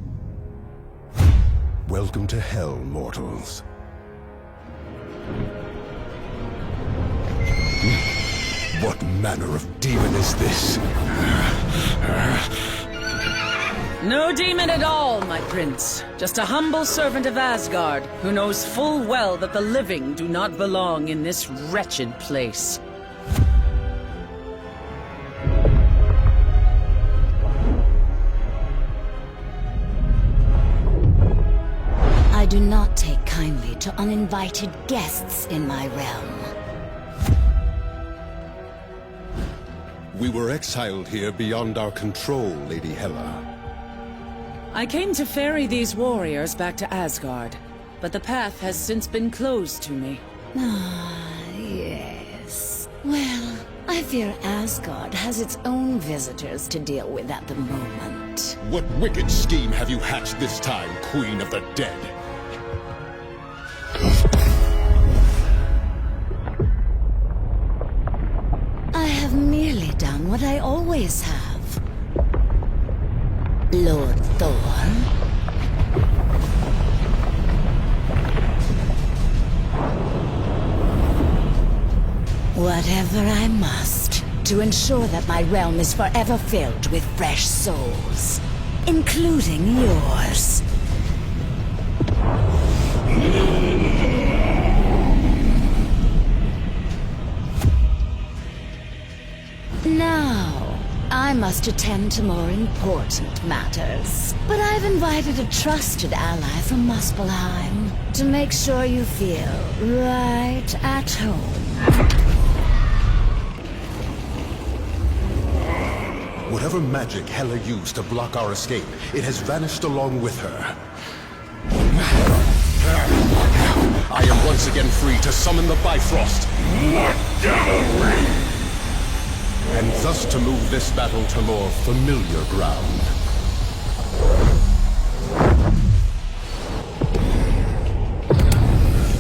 Welcome to hell, mortals. What manner of demon is this? No demon at all, my prince. Just a humble servant of Asgard, who knows full well that the living do not belong in this wretched place. kindly to uninvited guests in my realm. We were exiled here beyond our control, Lady Hela. I came to ferry these warriors back to Asgard, but the path has since been closed to me. Ah, yes. Well, I fear Asgard has its own visitors to deal with at the moment. What wicked scheme have you hatched this time, Queen of the Dead? I have merely done what I always have. Lord Thor. Whatever I must, to ensure that my realm is forever filled with fresh souls, including yours. Now, I must attend to more important matters. But I've invited a trusted ally from Muspelheim to make sure you feel right at home. Whatever magic Hela used to block our escape, it has vanished along with her. I am once again free to summon the Bifrost. What devilry! And thus to move this battle to more familiar ground.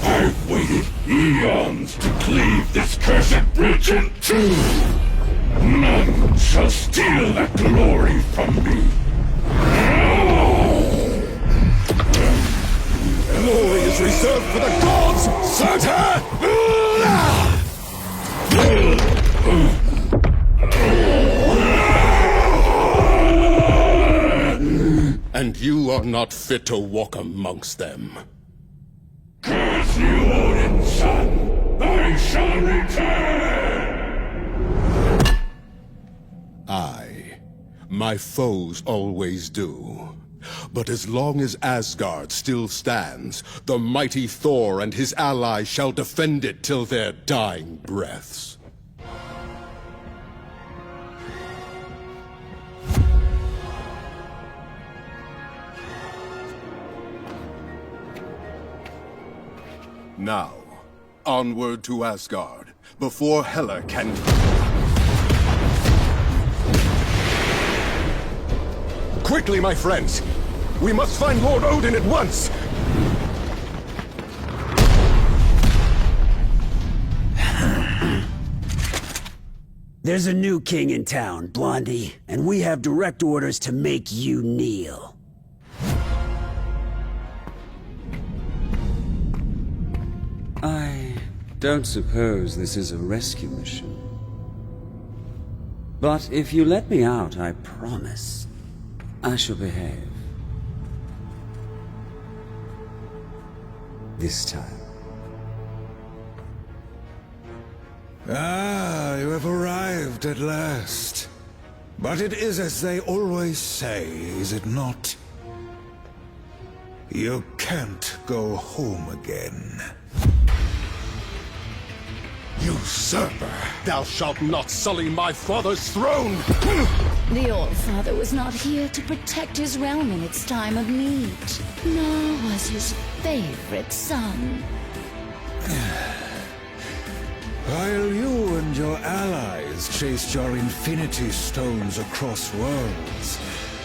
I've waited eons to cleave this cursed bridge in two. None shall steal that glory from me. Glory is reserved for the gods, Surtur! And you are not fit to walk amongst them. Curse you, Odin's son! I shall return! My foes always do. But as long as Asgard still stands, the mighty Thor and his allies shall defend it till their dying breaths. Now, onward to Asgard, before Hela can... Quickly, my friends! We must find Lord Odin at once! There's a new king in town, Blondie, and we have direct orders to make you kneel. I don't suppose this is a rescue mission. But if you let me out, I promise I shall behave. This time. Ah, you have arrived at last. But it is as they always say, is it not? You can't go home again. Usurper! Thou shalt not sully my father's throne! The All-Father was not here to protect his realm in its time of need, nor was his favorite son. While you and your allies chased your Infinity Stones across worlds,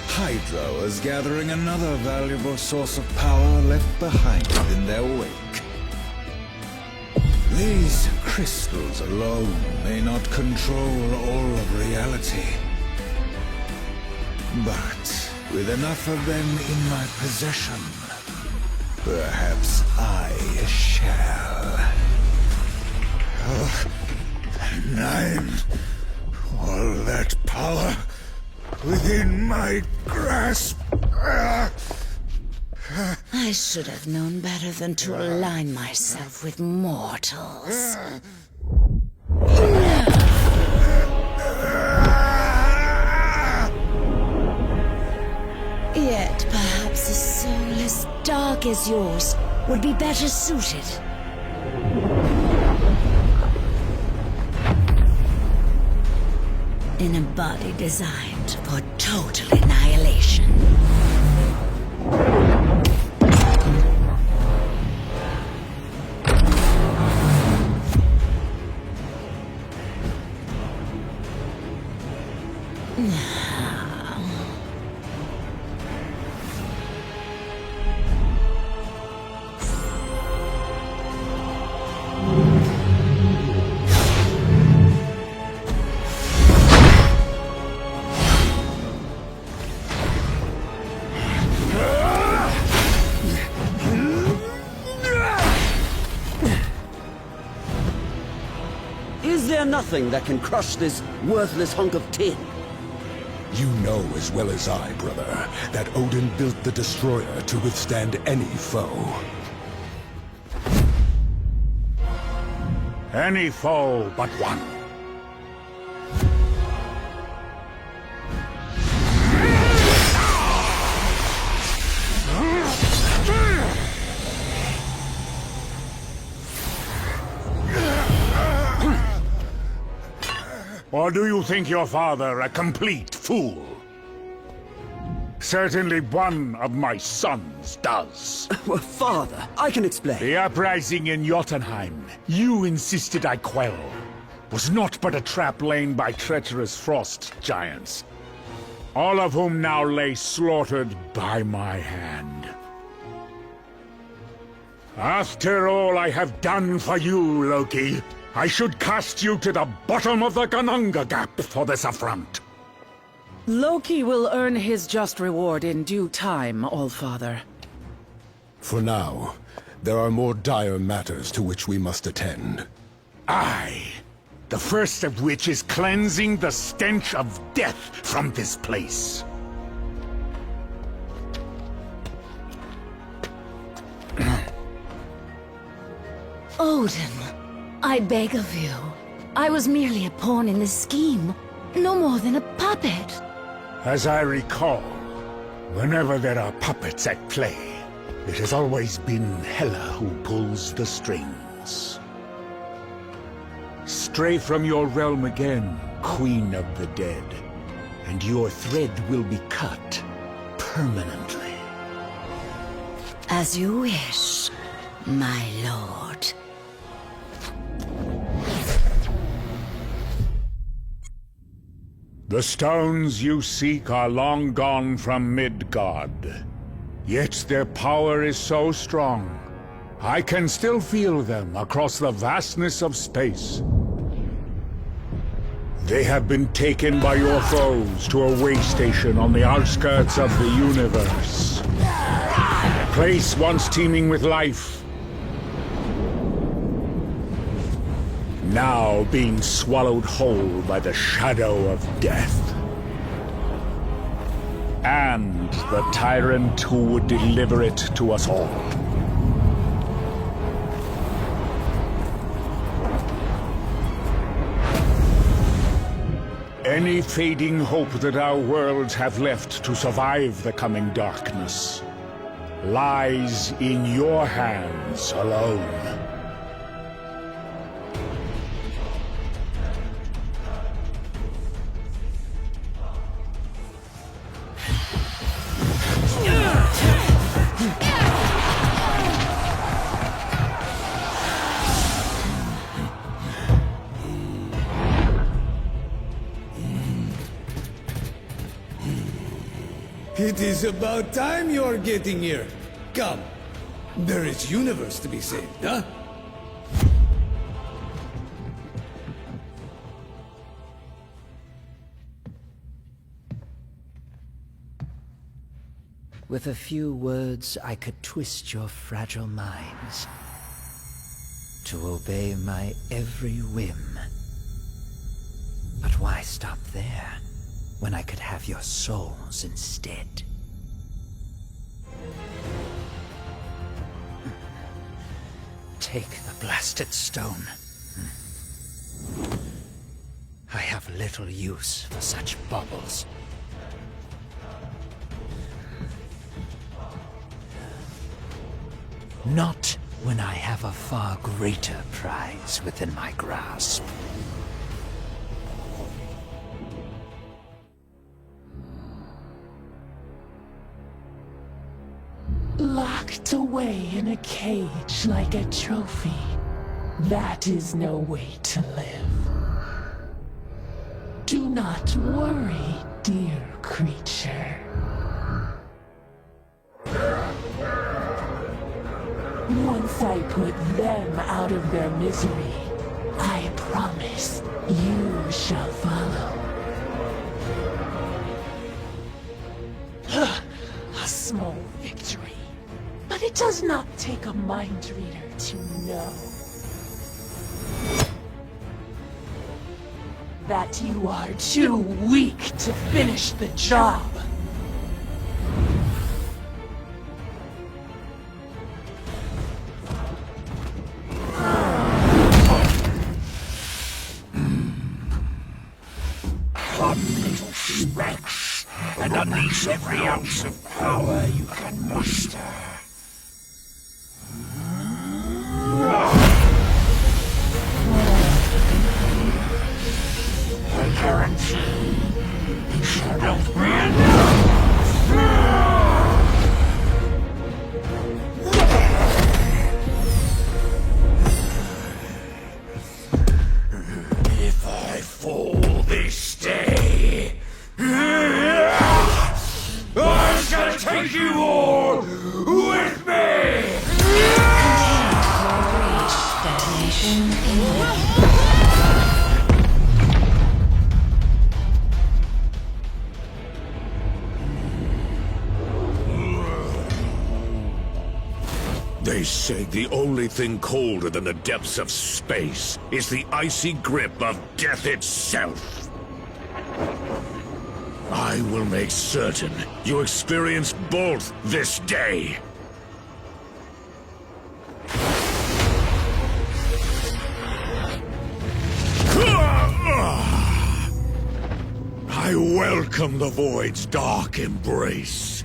Hydra was gathering another valuable source of power left behind in their wake. These crystals alone may not control all of reality. But with enough of them in my possession, perhaps I shall. And all that power within my grasp. I should have known better than to align myself with mortals. Yet perhaps a soul as dark as yours would be better suited. In a body designed for total annihilation. Is there nothing that can crush this worthless hunk of tin? You know as well as I, brother, that Odin built the Destroyer to withstand any foe. Any foe but one. Or do you think your father a complete fool? Certainly one of my sons does. Well, father, I can explain. The uprising in Jotunheim, you insisted I quell, was not but a trap laid by treacherous frost giants, all of whom now lay slaughtered by my hand. After all I have done for you, Loki, I should cast you to the bottom of the Kananga Gap for this affront. Loki will earn his just reward in due time, Allfather. For now, there are more dire matters to which we must attend. Aye, the first of which is cleansing the stench of death from this place. Odin, I beg of you. I was merely a pawn in this scheme. No more than a puppet. As I recall, whenever there are puppets at play, it has always been Hela who pulls the strings. Stray from your realm again, Queen of the Dead, and your thread will be cut permanently. As you wish, my lord. The stones you seek are long gone from Midgard. Yet their power is so strong, I can still feel them across the vastness of space. They have been taken by your foes to a way station on the outskirts of the universe. A place once teeming with life, now being swallowed whole by the shadow of death. And the tyrant who would deliver it to us all. Any fading hope that our worlds have left to survive the coming darkness lies in your hands alone. It is about time you're getting here. Come. There is universe to be saved, huh? With a few words, I could twist your fragile minds to obey my every whim. But why stop there, when I could have your souls instead? Take the blasted stone. I have little use for such baubles. Not when I have a far greater prize within my grasp. Locked away in a cage like a trophy. That is no way to live. Do not worry, dear creature. Once I put them out of their misery, I promise you shall follow. A small victory. But it does not take a mind reader to know that you are too weak to finish the job. Come, little Rex, and unleash every ounce of power you can muster. I guarantee you shall not be If I fall this day, I'm gonna take you all with me! They say the only thing colder than the depths of space is the icy grip of death itself. I will make certain you experience both this day. I welcome the Void's dark embrace,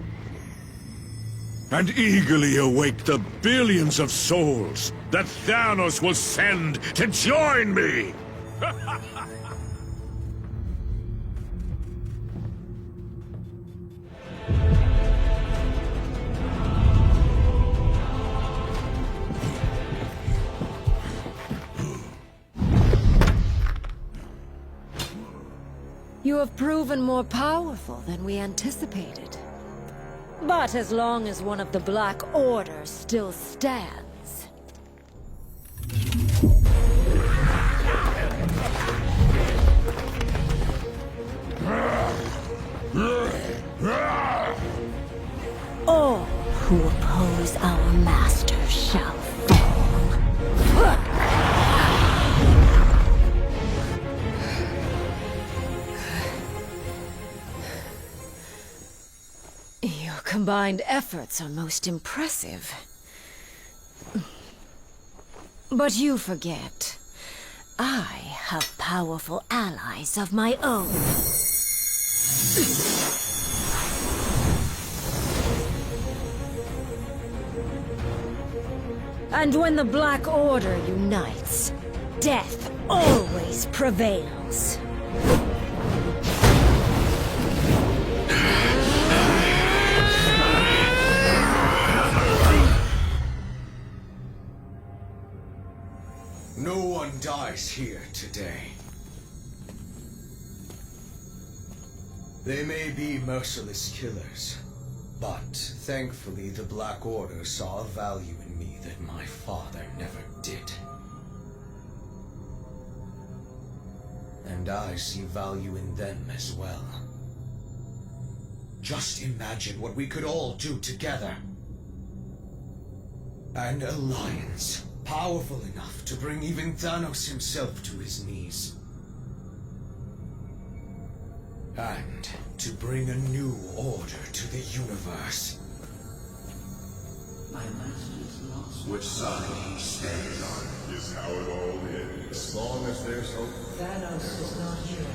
and eagerly await the billions of souls that Thanos will send to join me! You have proven more powerful than we anticipated. But as long as one of the Black Order still stands... All who oppose our master shall fall. Your combined efforts are most impressive. But you forget, I have powerful allies of my own. And when the Black Order unites, death always prevails. No one dies here today. They may be merciless killers, but thankfully the Black Order saw a value in me that my father never did. And I see value in them as well. Just imagine what we could all do together. An alliance powerful enough to bring even Thanos himself to his knees. And to bring a new order to the universe. My master's lost. Which side he stands on is how it all ends. As long as there's hope. Thanos is not here.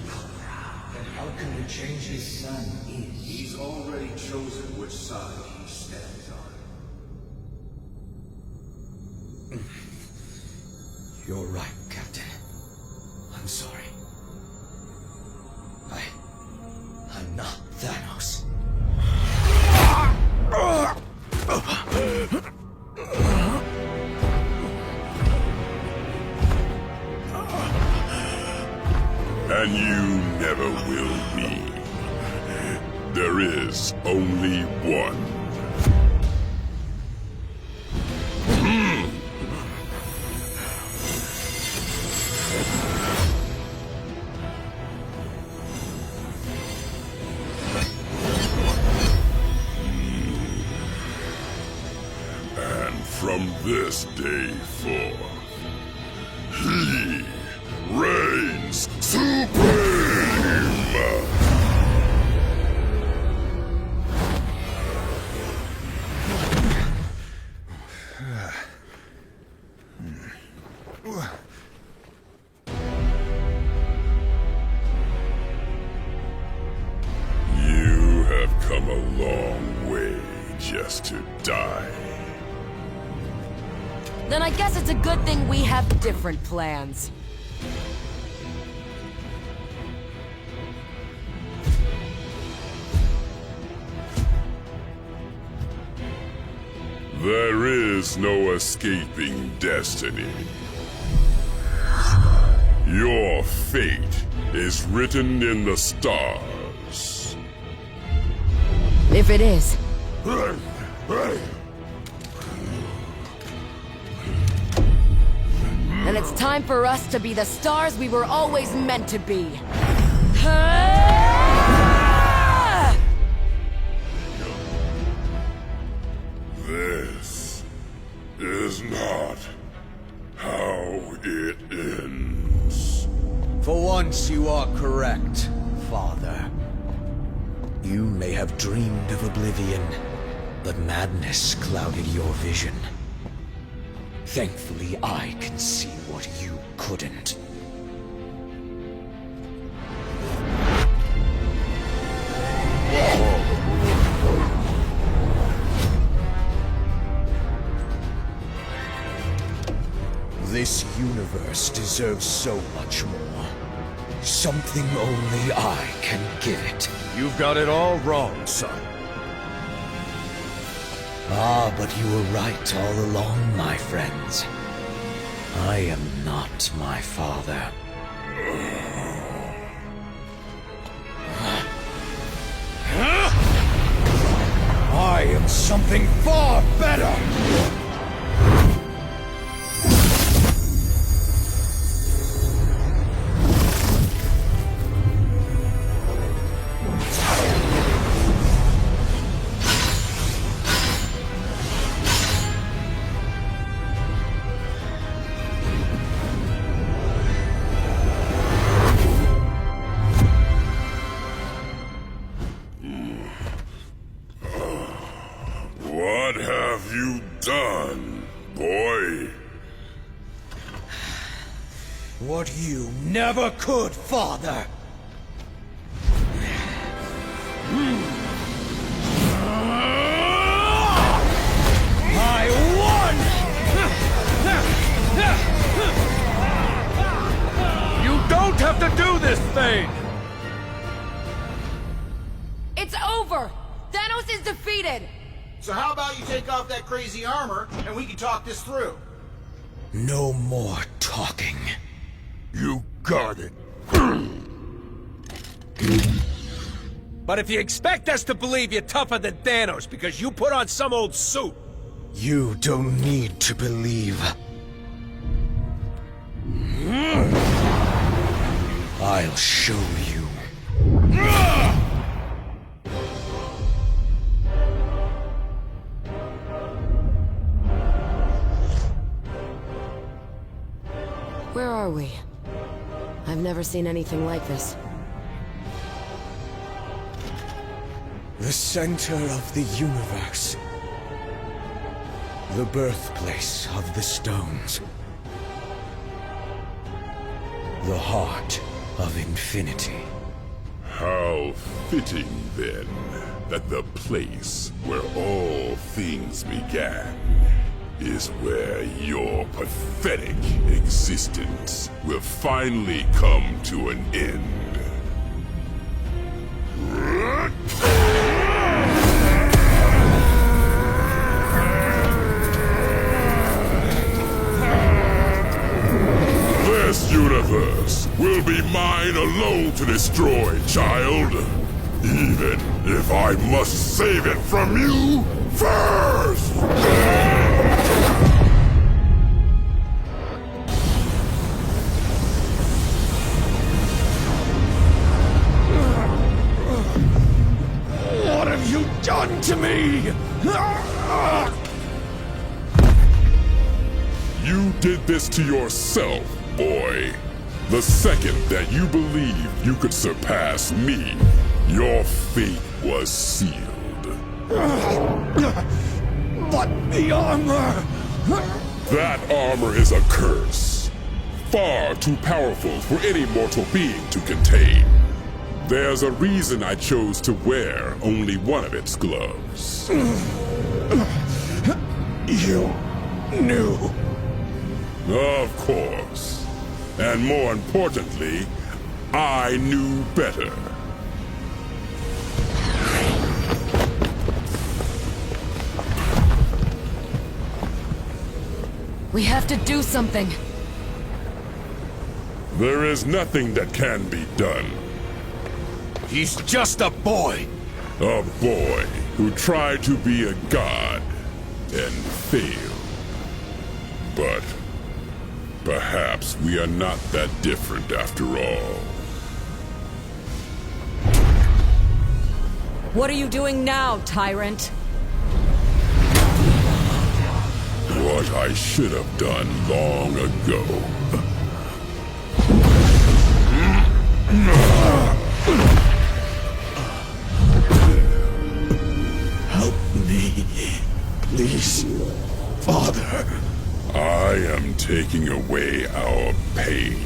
Then how can we change his son? He's already chosen which side he stands on. You're right, Captain. I'm sorry. I'm not Thanos. And you never will be. There is only one. And from this day forth, he reigns supreme! You have come a long way just to die. Then I guess it's a good thing we have different plans. There is no escaping destiny. Your fate is written in the stars. If it is. Then it's time for us to be the stars we were always meant to be. This is not how it ends. For once, you are correct, Father. You may have dreamed of oblivion, but madness clouded your vision. Thankfully, I can see what you couldn't. This universe deserves so much more. Something only I can give it. You've got it all wrong, son. Ah, but you were right all along, my friends. I am not my father. I am something far better! What have you done, boy? What you never could, Father! I won! You don't have to do this thing! It's over! Thanos is defeated! So how about you take off that crazy armor, and we can talk this through? No more talking. You got it. But if you expect us to believe you're tougher than Thanos because you put on some old suit... You don't need to believe. I'll show you. Where are we? I've never seen anything like this. The center of the universe. The birthplace of the stones. The heart of infinity. How fitting, then, that the place where all things began is where your pathetic existence will finally come to an end. This universe will be mine alone to destroy, child. Even if I must save it from you first! What have you done to me? You did this to yourself, boy. The second that you believed you could surpass me, your fate was sealed. But the armor... That armor is a curse. Far too powerful for any mortal being to contain. There's a reason I chose to wear only one of its gloves. You knew. Of course. And more importantly, I knew better. We have to do something. There is nothing that can be done. He's just a boy. A boy who tried to be a god and failed. But perhaps we are not that different after all. What are you doing now, tyrant? What I should have done long ago. Help me, please, Father. I am taking away our pain.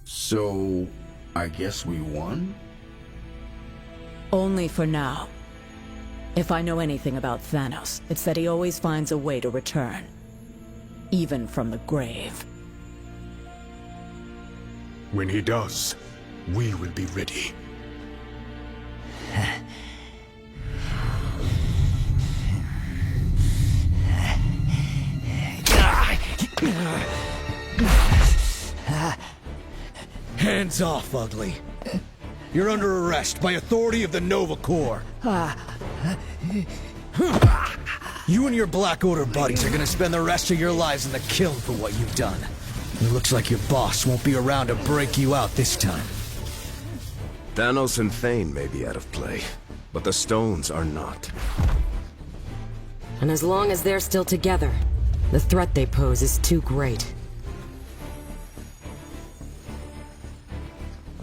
So, I guess we won? Only for now. If I know anything about Thanos, it's that he always finds a way to return. Even from the grave. When he does, we will be ready. Hands off, Ugly. You're under arrest by authority of the Nova Corps. You and your Black Order buddies are gonna spend the rest of your lives in the kiln for what you've done. It looks like your boss won't be around to break you out this time. Thanos and Thane may be out of play, but the stones are not. And as long as they're still together, the threat they pose is too great.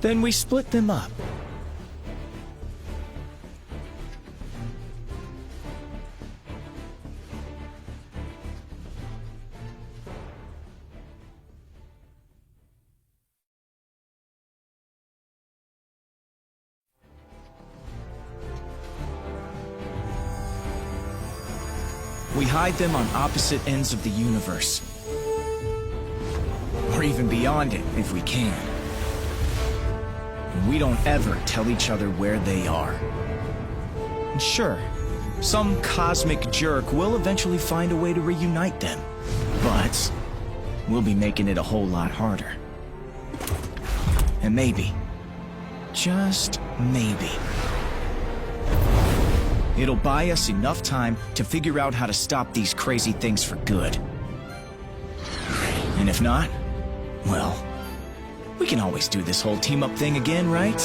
Then we split them up. We hide them on opposite ends of the universe. Or even beyond it, if we can. And we don't ever tell each other where they are. And sure, some cosmic jerk will eventually find a way to reunite them. But we'll be making it a whole lot harder. And maybe, just maybe, it'll buy us enough time to figure out how to stop these crazy things for good. And if not, well, we can always do this whole team-up thing again, right?